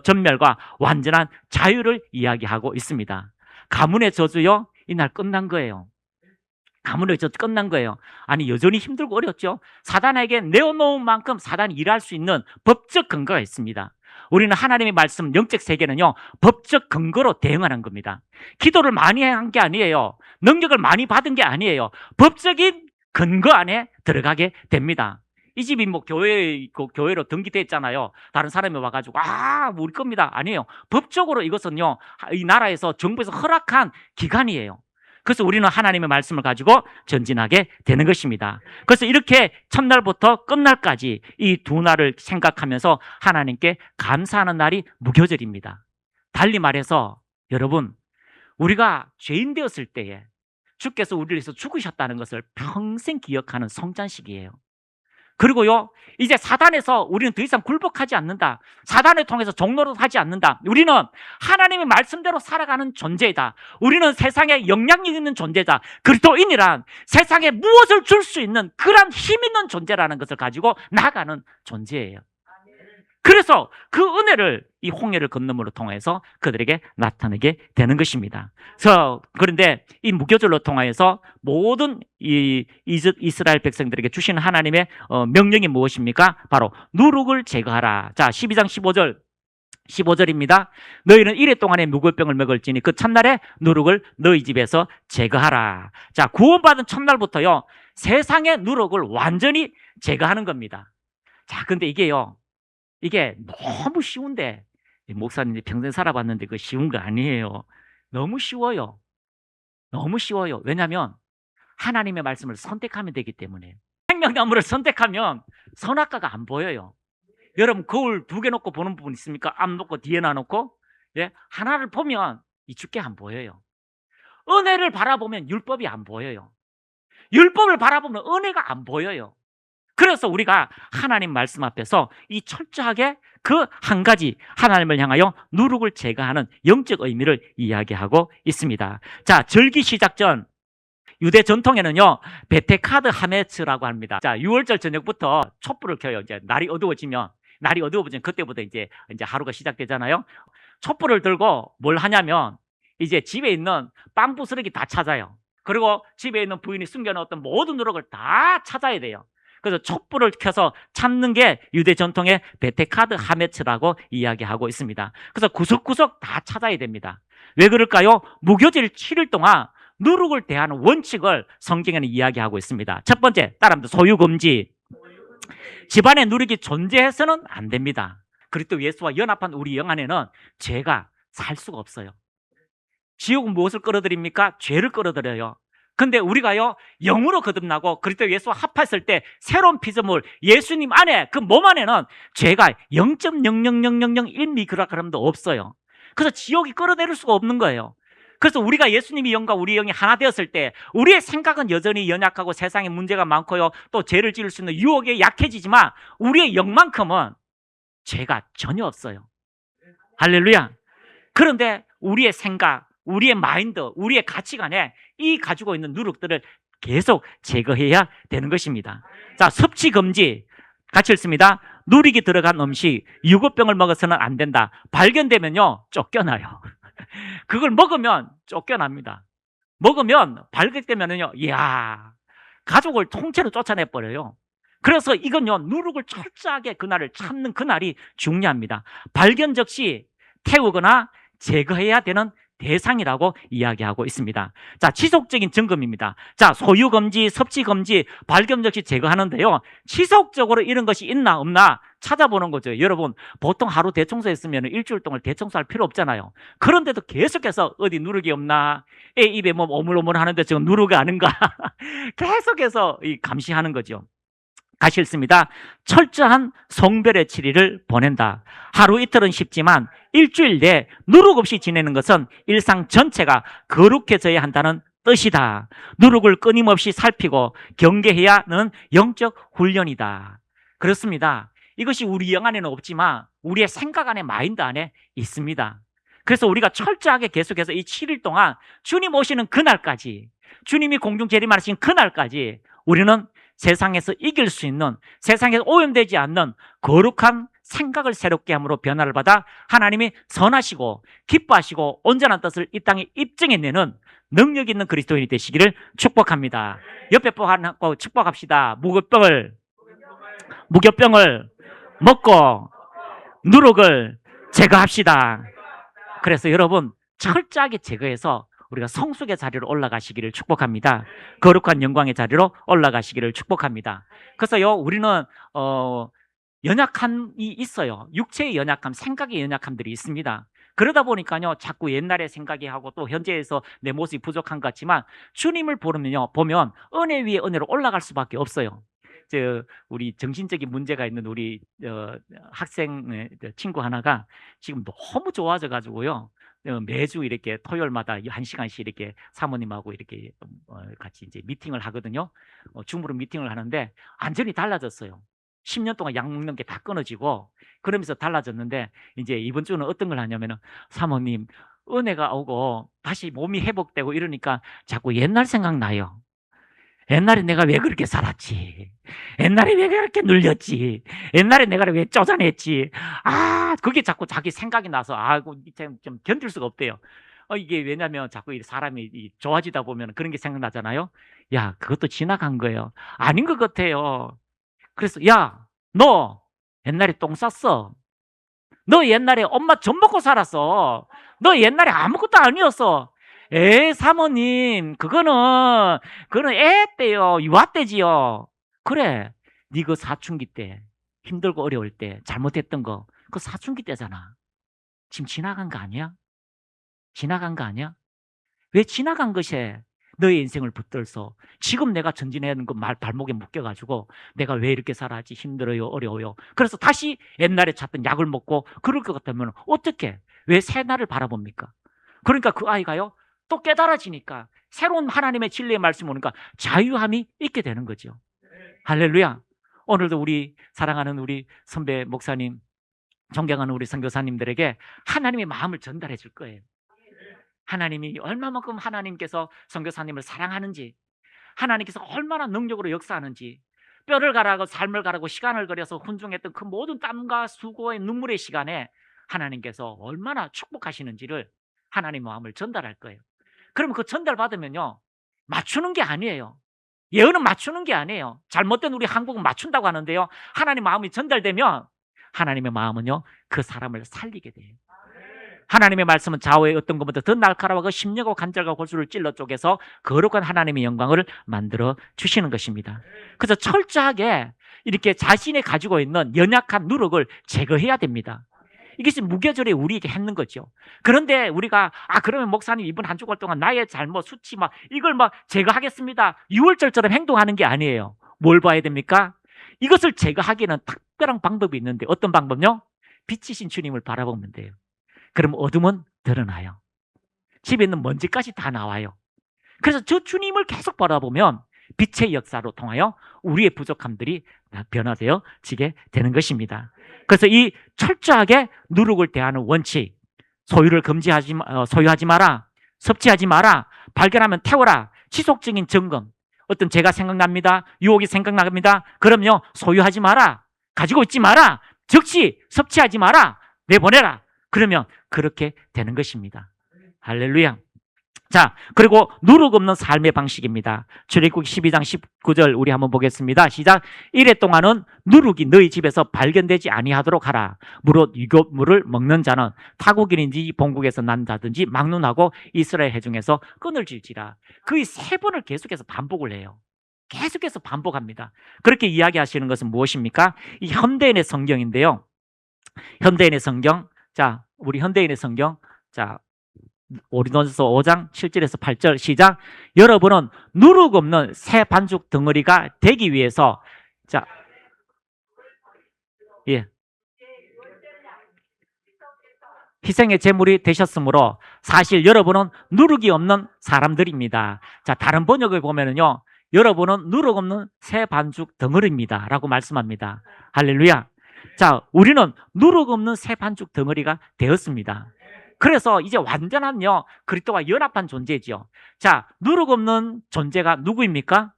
전멸과 완전한 자유를 이야기하고 있습니다. 가문의 저주요, 이날 끝난 거예요. 가문의 저주 끝난 거예요. 아니, 여전히 힘들고 어렵죠. 사단에게 내어놓은 만큼 사단이 일할 수 있는 법적 근거가 있습니다. 우리는 하나님의 말씀, 영적 세계는요, 법적 근거로 대응하는 겁니다. 기도를 많이 한 게 아니에요. 능력을 많이 받은 게 아니에요. 법적인 근거 안에 들어가게 됩니다. 이 집이 뭐 교회로 등기됐잖아요. 다른 사람이 와가지고 우리 겁니다. 아니에요. 법적으로 이것은요, 이 나라에서 정부에서 허락한 기관이에요. 그래서 우리는 하나님의 말씀을 가지고 전진하게 되는 것입니다. 그래서 이렇게 첫날부터 끝날까지 이 두 날을 생각하면서 하나님께 감사하는 날이 무교절입니다. 달리 말해서 여러분, 우리가 죄인 되었을 때에 주께서 우리를 위해서 죽으셨다는 것을 평생 기억하는 성찬식이에요. 그리고요, 이제 사단에서 우리는 더 이상 굴복하지 않는다. 사단을 통해서 종노릇하지 않는다. 우리는 하나님의 말씀대로 살아가는 존재이다. 우리는 세상에 영향력 있는 존재다. 그리스도인이란 세상에 무엇을 줄 수 있는 그런 힘 있는 존재라는 것을 가지고 나아가는 존재예요. 그래서 그 은혜를 이 홍해를 건너므로 통해서 그들에게 나타내게 되는 것입니다. 그런데 이 무교절로 통하여서 모든 이 이스라엘 백성들에게 주시는 하나님의 명령이 무엇입니까? 바로 누룩을 제거하라. 자, 12장 15절입니다. 너희는 이래 동안에 무골병을 먹을지니 그 첫날에 누룩을 너희 집에서 제거하라. 자, 구원받은 첫날부터요, 세상의 누룩을 완전히 제거하는 겁니다. 자, 근데 이게 너무 쉬운데, 목사님 평생 살아봤는데 그 쉬운 거 아니에요. 너무 쉬워요. 너무 쉬워요. 왜냐하면 하나님의 말씀을 선택하면 되기 때문에. 생명나무를 선택하면 선악과가 안 보여요. 여러분, 거울 2개 놓고 보는 부분 있습니까? 앞 놓고 뒤에 놔놓고. 예? 하나를 보면 이 주께 안 보여요. 은혜를 바라보면 율법이 안 보여요. 율법을 바라보면 은혜가 안 보여요. 그래서 우리가 하나님 말씀 앞에서 이 철저하게 그 한 가지 하나님을 향하여 누룩을 제거하는 영적 의미를 이야기하고 있습니다. 자, 절기 시작 전 유대 전통에는요, 베테카드 하메츠라고 합니다. 자, 6월절 저녁부터 촛불을 켜요. 이제 날이 어두워지면 그때부터 이제 하루가 시작되잖아요. 촛불을 들고 뭘 하냐면 이제 집에 있는 빵 부스러기 다 찾아요. 그리고 집에 있는 부인이 숨겨놓았던 모든 누룩을 다 찾아야 돼요. 그래서 촛불을 켜서 찾는 게 유대 전통의 베테카드 하메츠라고 이야기하고 있습니다. 그래서 구석구석 다 찾아야 됩니다. 왜 그럴까요? 무교절 7일 동안 누룩을 대하는 원칙을 성경에는 이야기하고 있습니다. 첫 번째, 따라합니다. 소유금지. 집안에 누룩이 존재해서는 안 됩니다. 그리스도 예수와 연합한 우리 영 안에는 죄가 살 수가 없어요. 지옥은 무엇을 끌어들입니까? 죄를 끌어들여요. 근데 우리가요, 영으로 거듭나고 그리스도 예수와 합했을 때 새로운 피조물 예수님 안에, 그 몸 안에는 죄가 0.00001미크로그램도 없어요. 그래서 지옥이 끌어내릴 수가 없는 거예요. 그래서 우리가 예수님의 영과 우리 영이 하나 되었을 때 우리의 생각은 여전히 연약하고 세상에 문제가 많고요, 또 죄를 지을 수 있는 유혹에 약해지지만 우리의 영만큼은 죄가 전혀 없어요. 할렐루야. 그런데 우리의 생각, 우리의 마인드, 우리의 가치관에 이 가지고 있는 누룩들을 계속 제거해야 되는 것입니다. 자, 섭취 금지. 같이 읽습니다. 누룩이 들어간 음식 7병을 먹어서는 안 된다. 발견되면요, 쫓겨나요. 그걸 먹으면 쫓겨납니다. 먹으면 발견되면요, 이야, 가족을 통째로 쫓아내버려요. 그래서 이건요, 누룩을 철저하게 그날을 찾는 그날이 중요합니다. 발견 즉시 태우거나 제거해야 되는 대상이라고 이야기하고 있습니다. 자, 지속적인 점검입니다. 자, 소유 금지, 섭취 금지, 발견 즉시 제거하는데요. 지속적으로 이런 것이 있나 없나 찾아보는 거죠. 여러분, 보통 하루 대청소했으면 일주일 동안 대청소할 필요 없잖아요. 그런데도 계속해서 어디 누룩이 없나, 애 입에 뭐 오물오물 하는데 지금 누룩이 아닌가 계속해서 감시하는 거죠. 다시 읽습니다. 철저한 성별의 치리를 보낸다. 하루 이틀은 쉽지만 일주일 내에 누룩 없이 지내는 것은 일상 전체가 거룩해져야 한다는 뜻이다. 누룩을 끊임없이 살피고 경계해야 하는 영적 훈련이다. 그렇습니다. 이것이 우리 영 안에는 없지만 우리의 생각 안에, 마인드 안에 있습니다. 그래서 우리가 철저하게 계속해서 이 7일 동안 주님 오시는 그날까지, 주님이 공중 재림하신 그날까지 우리는 세상에서 이길 수 있는, 세상에서 오염되지 않는 거룩한 생각을 새롭게 함으로 변화를 받아 하나님이 선하시고 기뻐하시고 온전한 뜻을 이 땅에 입증해내는 능력 있는 그리스도인이 되시기를 축복합니다. 옆에 하고 축복합시다. 무교병을 먹고 누룩을 제거합시다. 그래서 여러분, 철저하게 제거해서 우리가 성숙의 자리로 올라가시기를 축복합니다. 거룩한 영광의 자리로 올라가시기를 축복합니다. 그래서요, 우리는 연약함이 있어요. 육체의 연약함, 생각의 연약함들이 있습니다. 그러다 보니까요, 자꾸 옛날의 생각이 하고 또 현재에서 내 모습이 부족한 것 같지만 주님을 보면 은혜 위에 은혜로 올라갈 수밖에 없어요. 우리 정신적인 문제가 있는 우리 학생 친구 하나가 지금 너무 좋아져 가지고요, 매주 이렇게 토요일마다 1시간씩 이렇게 사모님하고 이렇게 같이 이제 미팅을 하거든요. 줌으로 미팅을 하는데 완전히 달라졌어요. 10년 동안 약 먹는 게 다 끊어지고 그러면서 달라졌는데, 이제 이번 주는 어떤 걸 하냐면은, 사모님, 은혜가 오고 다시 몸이 회복되고 이러니까 자꾸 옛날 생각나요. 옛날에 내가 왜 그렇게 살았지? 옛날에 왜 그렇게 눌렸지? 옛날에 내가 왜 쪼잔했지? 그게 자꾸 자기 생각이 나서 좀 견딜 수가 없대요. 이게 왜냐면 자꾸 사람이 좋아지다 보면 그런 게 생각나잖아요. 야, 그것도 지나간 거예요. 아닌 것 같아요. 그래서, 야, 너 옛날에 똥 쌌어. 너 옛날에 엄마 젖 먹고 살았어. 너 옛날에 아무것도 아니었어. 사모님, 그거는 애 때요, 유아 때지요. 그래, 네 그 사춘기 때, 힘들고 어려울 때 잘못했던 거, 그 사춘기 때잖아. 지금 지나간 거 아니야? 지나간 거 아니야? 왜 지나간 것에 너의 인생을 붙들서 지금 내가 전진해야 하는 거 발목에 묶여가지고 내가 왜 이렇게 살았지, 힘들어요, 어려워요. 그래서 다시 옛날에 찾던 약을 먹고 그럴 것 같으면 어떻게, 왜 새 날을 바라봅니까? 그러니까 그 아이가요, 또 깨달아지니까 새로운 하나님의 진리의 말씀이 오니까 자유함이 있게 되는 거죠. 할렐루야. 오늘도 우리 사랑하는 우리 선배 목사님, 존경하는 우리 선교사님들에게 하나님의 마음을 전달해 줄 거예요. 하나님이 얼마만큼 하나님께서 선교사님을 사랑하는지, 하나님께서 얼마나 능력으로 역사하는지, 뼈를 갈아고 삶을 갈아고 시간을 들여서 훈중했던 그 모든 땀과 수고의 눈물의 시간에 하나님께서 얼마나 축복하시는지를 하나님의 마음을 전달할 거예요. 그러면 그 전달받으면요, 맞추는 게 아니에요. 예언은 맞추는 게 아니에요. 잘못된 우리 한국은 맞춘다고 하는데요, 하나님 마음이 전달되면 하나님의 마음은요, 그 사람을 살리게 돼요. 하나님의 말씀은 좌우의 어떤 것보다 더 날카로워서 심령과 관절과 골수를 찔러 쪼개서 거룩한 하나님의 영광을 만들어 주시는 것입니다. 그래서 철저하게 이렇게 자신이 가지고 있는 연약한 누룩을 제거해야 됩니다. 이것이 무교절에 우리에게 했는 거죠. 그런데 우리가 그러면 목사님 이번 한 주간 동안 나의 잘못, 수치 이걸 제거하겠습니다, 6월절처럼 행동하는 게 아니에요. 뭘 봐야 됩니까? 이것을 제거하기에는 특별한 방법이 있는데, 어떤 방법요? 빛이신 주님을 바라보면 돼요. 그럼 어둠은 드러나요. 집에 있는 먼지까지 다 나와요. 그래서 저 주님을 계속 바라보면 빛의 역사로 통하여 우리의 부족함들이 변화되어지게 되는 것입니다. 그래서 이 철저하게 누룩을 대하는 원칙, 소유하지 마라, 섭취하지 마라, 발견하면 태워라, 지속적인 점검. 어떤 죄가 생각납니다, 유혹이 생각납니다, 그럼요, 소유하지 마라, 가지고 있지 마라, 즉시 섭취하지 마라, 내보내라. 그러면 그렇게 되는 것입니다. 할렐루야. 자, 그리고 누룩 없는 삶의 방식입니다. 출애굽기 12장 19절 우리 한번 보겠습니다. 시작. 이래 동안은 누룩이 너희 집에서 발견되지 아니하도록 하라. 무릇 유교물을 먹는 자는 타국인인지 본국에서 난 자든지 막론하고 이스라엘 회중에서 끈을 질지라. 거의 3번을 계속해서 반복을 해요. 계속해서 반복합니다. 그렇게 이야기하시는 것은 무엇입니까? 이 현대인의 성경인데요. 현대인의 성경. 자, 우리 현대인의 성경. 자, 고린도전서 5장 7절에서 8절 시작. 여러분은 누룩 없는 새 반죽 덩어리가 되기 위해서 자, 예, 희생의 제물이 되셨으므로 사실 여러분은 누룩이 없는 사람들입니다. 자, 다른 번역을 보면은요, 여러분은 누룩 없는 새 반죽 덩어리입니다 라고 말씀합니다. 할렐루야. 자, 우리는 누룩 없는 새 반죽 덩어리가 되었습니다. 그래서 이제 완전한요 그리스도와 연합한 존재지요. 자, 누룩 없는 존재가 누구입니까?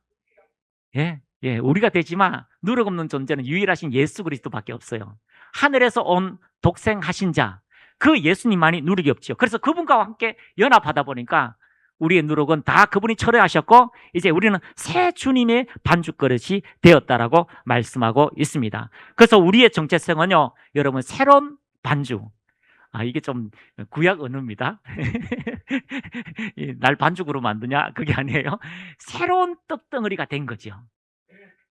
우리가 되지만 누룩 없는 존재는 유일하신 예수 그리스도밖에 없어요. 하늘에서 온 독생하신 자, 그 예수님만이 누룩이 없죠. 그래서 그분과 함께 연합하다 보니까 우리의 누룩은 다 그분이 철회하셨고 이제 우리는 새 주님의 반죽 그릇이 되었다라고 말씀하고 있습니다. 그래서 우리의 정체성은요, 여러분, 새로운 반죽. 이게 좀 구약 언어입니다. 날 반죽으로 만드냐? 그게 아니에요. 새로운 떡덩어리가 된 거죠.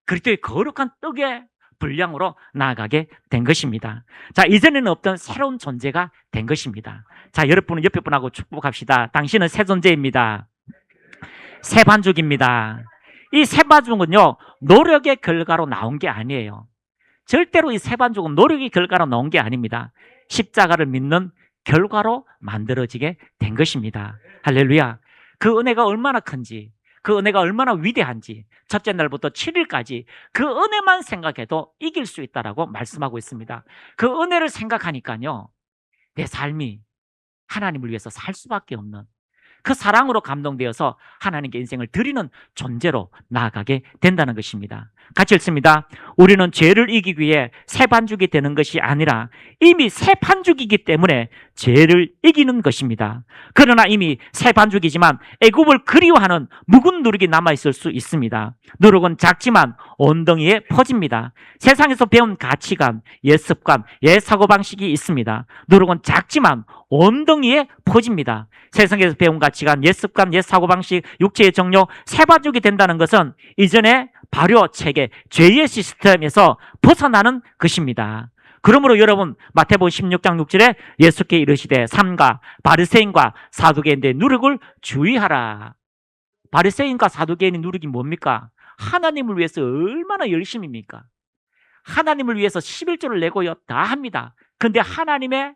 그리스도의 거룩한 떡의 분량으로 나아가게 된 것입니다. 자, 이전에는 없던 새로운 존재가 된 것입니다. 자, 여러분은 옆에 분하고 축복합시다. 당신은 새 존재입니다. 새 반죽입니다. 이 새 반죽은요, 노력의 결과로 나온 게 아니에요. 절대로 이 새 반죽은 노력의 결과로 나온 게 아닙니다. 십자가를 믿는 결과로 만들어지게 된 것입니다. 할렐루야. 그 은혜가 얼마나 큰지, 그 은혜가 얼마나 위대한지 첫째 날부터 7일까지 그 은혜만 생각해도 이길 수 있다라고 말씀하고 있습니다. 그 은혜를 생각하니까요, 내 삶이 하나님을 위해서 살 수밖에 없는, 그 사랑으로 감동되어서 하나님께 인생을 드리는 존재로 나아가게 된다는 것입니다. 같이 읽습니다. 우리는 죄를 이기기 위해 새 반죽이 되는 것이 아니라 이미 새 반죽이기 때문에 죄를 이기는 것입니다. 그러나 이미 새 반죽이지만 애굽을 그리워하는 묵은 누룩이 남아있을 수 있습니다. 누룩은 작지만 온덩이에 퍼집니다. 세상에서 배운 가치관, 옛 습관, 옛 사고방식이 있습니다. 누룩은 작지만 온덩이에 퍼집니다. 세상에서 배운 가치관, 옛 습관, 옛 사고방식, 육체의 정욕, 새 반죽이 된다는 것은 이전에 발효 체계, 죄의 시스템에서 벗어나는 것입니다. 그러므로 여러분, 마태복음 16장 6절에 예수께 이르시되 삼가 바리새인과 사두개인의 누룩을 주의하라. 바리새인과 사두개인의 누룩이 뭡니까? 하나님을 위해서 얼마나 열심입니까? 하나님을 위해서 11조를 내고요 다 합니다. 그런데 하나님의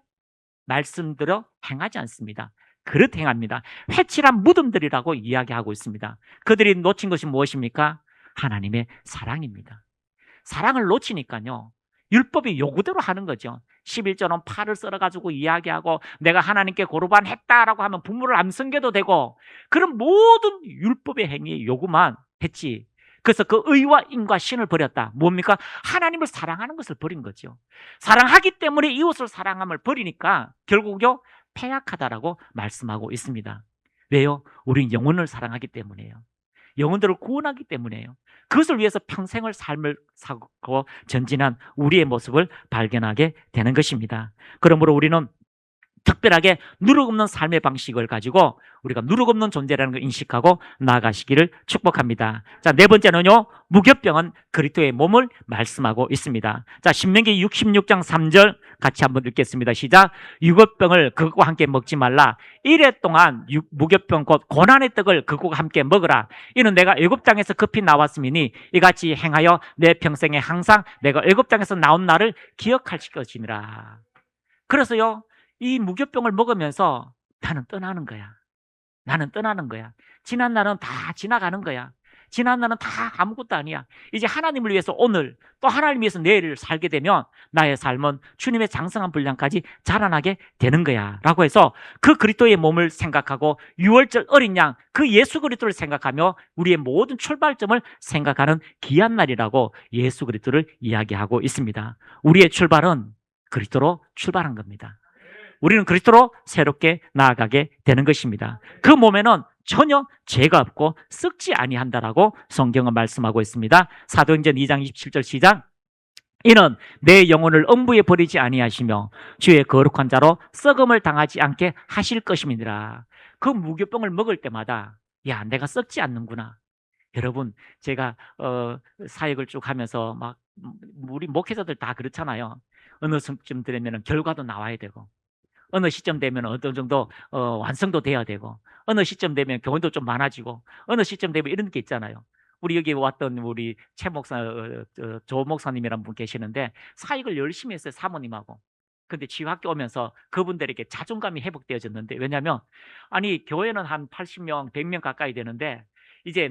말씀대로 행하지 않습니다. 그릇 행합니다. 회칠한 무덤들이라고 이야기하고 있습니다. 그들이 놓친 것이 무엇입니까? 하나님의 사랑입니다. 사랑을 놓치니까요, 율법이 요구대로 하는 거죠. 11조는 팔을 썰어가지고 이야기하고 내가 하나님께 고르반 했다라고 하면 부모를 안 섬겨도 되고, 그런 모든 율법의 행위 요구만 했지. 그래서 그 의와 인과 신을 버렸다. 뭡니까? 하나님을 사랑하는 것을 버린 거죠. 사랑하기 때문에 이웃을 사랑함을 버리니까 결국요 패약하다라고 말씀하고 있습니다. 왜요? 우리는 영혼을 사랑하기 때문에요. 영혼들을 구원하기 때문에요. 그것을 위해서 평생을 삶을 사고 전진한 우리의 모습을 발견하게 되는 것입니다. 그러므로 우리는 특별하게 누룩 없는 삶의 방식을 가지고 우리가 누룩 없는 존재라는 걸 인식하고 나아가시기를 축복합니다. 자, 네 번째는요, 무교병은 그리스도의 몸을 말씀하고 있습니다. 자, 신명기 66장 3절 같이 한번 읽겠습니다. 시작. 유교병을 그것과 함께 먹지 말라. 이래 동안 무교병 곧 고난의 떡을 그것과 함께 먹으라. 이는 내가 애굽 땅에서 급히 나왔음이니 이같이 행하여 내 평생에 항상 내가 애굽 땅에서 나온 날을 기억할 것이니라. 그래서요, 이 무교병을 먹으면서 나는 떠나는 거야. 나는 떠나는 거야. 지난 날은 다 지나가는 거야. 지난 날은 다 아무것도 아니야. 이제 하나님을 위해서 오늘, 또 하나님을 위해서 내일을 살게 되면 나의 삶은 주님의 장성한 분량까지 자라나게 되는 거야 라고 해서 그 그리스도의 몸을 생각하고 유월절 어린 양, 그 예수 그리스도를 생각하며 우리의 모든 출발점을 생각하는 귀한 날이라고 예수 그리스도를 이야기하고 있습니다. 우리의 출발은 그리스도로 출발한 겁니다. 우리는 그리스도로 새롭게 나아가게 되는 것입니다. 그 몸에는 전혀 죄가 없고 썩지 아니한다라고 성경은 말씀하고 있습니다. 사도행전 2장 27절 시작. 이는 내 영혼을 음부에 버리지 아니하시며 주의 거룩한 자로 썩음을 당하지 않게 하실 것임이니라. 그 무교병을 먹을 때마다 야, 내가 썩지 않는구나. 여러분, 제가 사역을 쭉 하면서 막 우리 목회자들 다 그렇잖아요. 어느 시점 되면 결과도 나와야 되고, 어느 시점 되면 어느 정도 완성도 돼야 되고, 어느 시점 되면 교훈도 좀 많아지고, 어느 시점 되면 이런 게 있잖아요. 우리 여기 왔던 우리 최 목사, 조 목사님이라는 분 계시는데 사역을 열심히 했어요, 사모님하고. 근데 지휘학교 오면서 그분들에게 자존감이 회복되어졌는데, 왜냐하면 아니 교회는 한 80명, 100명 가까이 되는데 이제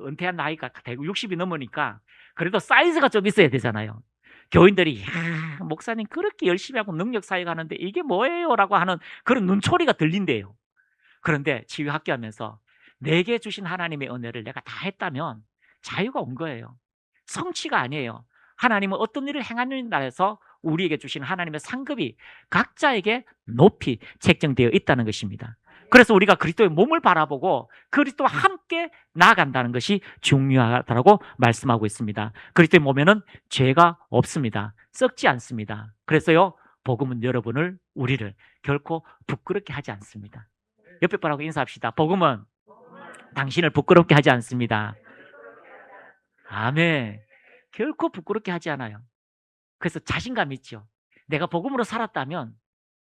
은퇴한 나이가 대구 60이 넘으니까 그래도 사이즈가 좀 있어야 되잖아요. 교인들이 야, 목사님 그렇게 열심히 하고 능력 사역하는데 이게 뭐예요? 라고 하는 그런 눈초리가 들린대요. 그런데 지휘학교 하면서 내게 주신 하나님의 은혜를 내가 다 했다면 자유가 온 거예요. 성취가 아니에요. 하나님은 어떤 일을 행하는 날에서 우리에게 주신 하나님의 상급이 각자에게 높이 책정되어 있다는 것입니다. 그래서 우리가 그리스도의 몸을 바라보고 그리스도와 함께 나아간다는 것이 중요하다고 말씀하고 있습니다. 그리스도의 몸에는 죄가 없습니다. 썩지 않습니다. 그래서요, 복음은 우리를 결코 부끄럽게 하지 않습니다. 옆에 분하고 인사합시다. 복음은 당신을 부끄럽게 하지 않습니다. 아멘. 결코 부끄럽게 하지 않아요. 그래서 자신감 있죠. 내가 복음으로 살았다면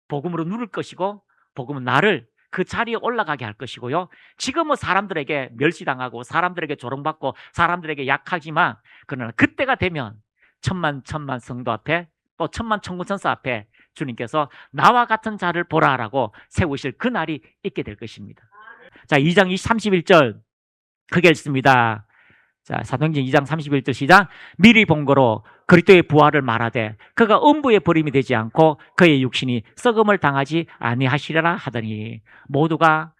복음으로 누릴 것이고 복음은 나를 그 자리에 올라가게 할 것이고요. 지금은 사람들에게 멸시당하고 사람들에게 조롱받고 사람들에게 약하지만 그러나 그때가 되면 천만 성도 앞에 또 천만 천군천사 앞에 주님께서 나와 같은 자를 보라라고 세우실 그 날이 있게 될 것입니다. 자, 2장 31절 크게 읽습니다. 자, 사도행전 2장 31절 시작. 미리 본 거로 그리스도의 부활을 말하되 그가 음부에 버림이 되지 않고 그의 육신이 썩음을 당하지 아니하시리라 하더니, 모두가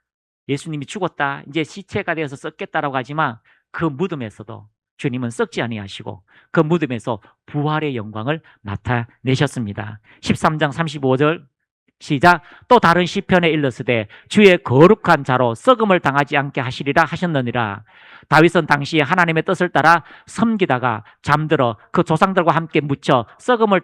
예수님이 죽었다, 이제 시체가 되어서 썩겠다라고 하지만 그 무덤에서도 주님은 썩지 아니하시고 그 무덤에서 부활의 영광을 나타내셨습니다. 13장 35절 시작. 또 다른 시편에 일렀으되 주의 거룩한 자로 썩음을 당하지 않게 하시리라 하셨느니라. 다윗은 당시에 하나님의 뜻을 따라 섬기다가 잠들어 그 조상들과 함께 묻혀 썩음을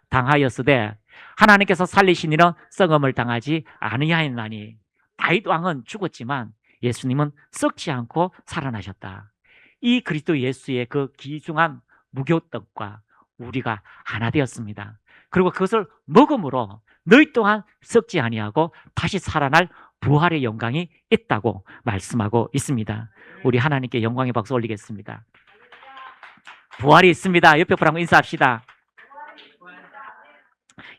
당하였으되 하나님께서 살리신 이는 썩음을 당하지 아니하였나니. 다윗 왕은 죽었지만 예수님은 썩지 않고 살아나셨다. 이 그리스도 예수의 그 귀중한 무교떡과 우리가 하나 되었습니다. 그리고 그것을 먹음으로 너희 또한 썩지 아니하고 다시 살아날 부활의 영광이 있다고 말씀하고 있습니다. 우리 하나님께 영광의 박수 올리겠습니다. 부활이 있습니다. 옆에 분하고 인사합시다.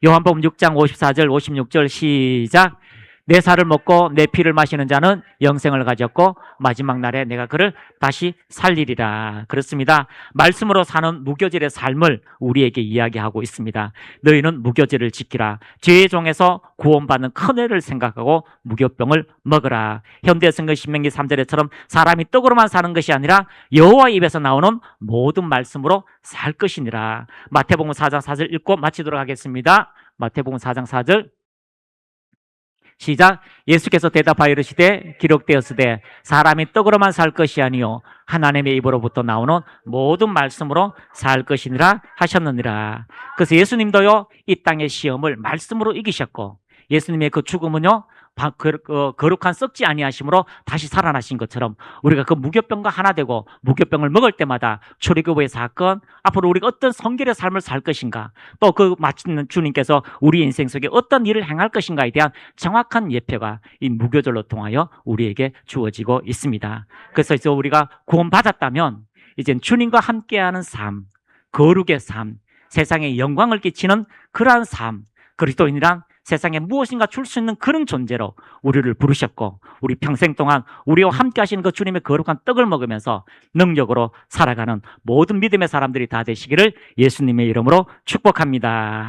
요한복음 6장 54절 56절 시작. 내 살을 먹고 내 피를 마시는 자는 영생을 가졌고 마지막 날에 내가 그를 다시 살리리라. 그렇습니다. 말씀으로 사는 무교절의 삶을 우리에게 이야기하고 있습니다. 너희는 무교절을 지키라. 죄의 종에서 구원받는 큰 은혜를 생각하고 무교병을 먹으라. 현대성경 신명기 3절에처럼 사람이 떡으로만 사는 것이 아니라 여호와 입에서 나오는 모든 말씀으로 살 것이니라. 마태복음 4장 4절 읽고 마치도록 하겠습니다. 마태복음 4장 4절 시작. 예수께서 대답하여 이르시되 기록되었으되 사람이 떡으로만 살 것이 아니요 하나님의 입으로부터 나오는 모든 말씀으로 살 것이니라 하셨느니라. 그래서 예수님도요, 이 땅의 시험을 말씀으로 이기셨고 예수님의 그 죽음은요, 거룩한 썩지 아니하심으로 다시 살아나신 것처럼 우리가 그 무교병과 하나 되고 무교병을 먹을 때마다 출애굽의 사건, 앞으로 우리가 어떤 성결의 삶을 살 것인가, 또 그 마치는 주님께서 우리 인생 속에 어떤 일을 행할 것인가에 대한 정확한 예표가 이 무교절로 통하여 우리에게 주어지고 있습니다. 그래서 이제 우리가 구원받았다면 이젠 주님과 함께하는 삶, 거룩의 삶, 세상에 영광을 끼치는 그러한 삶, 그리스도인이란 세상에 무엇인가 줄 수 있는 그런 존재로 우리를 부르셨고 우리 평생 동안 우리와 함께 하시는 그 주님의 거룩한 떡을 먹으면서 능력으로 살아가는 모든 믿음의 사람들이 다 되시기를 예수님의 이름으로 축복합니다.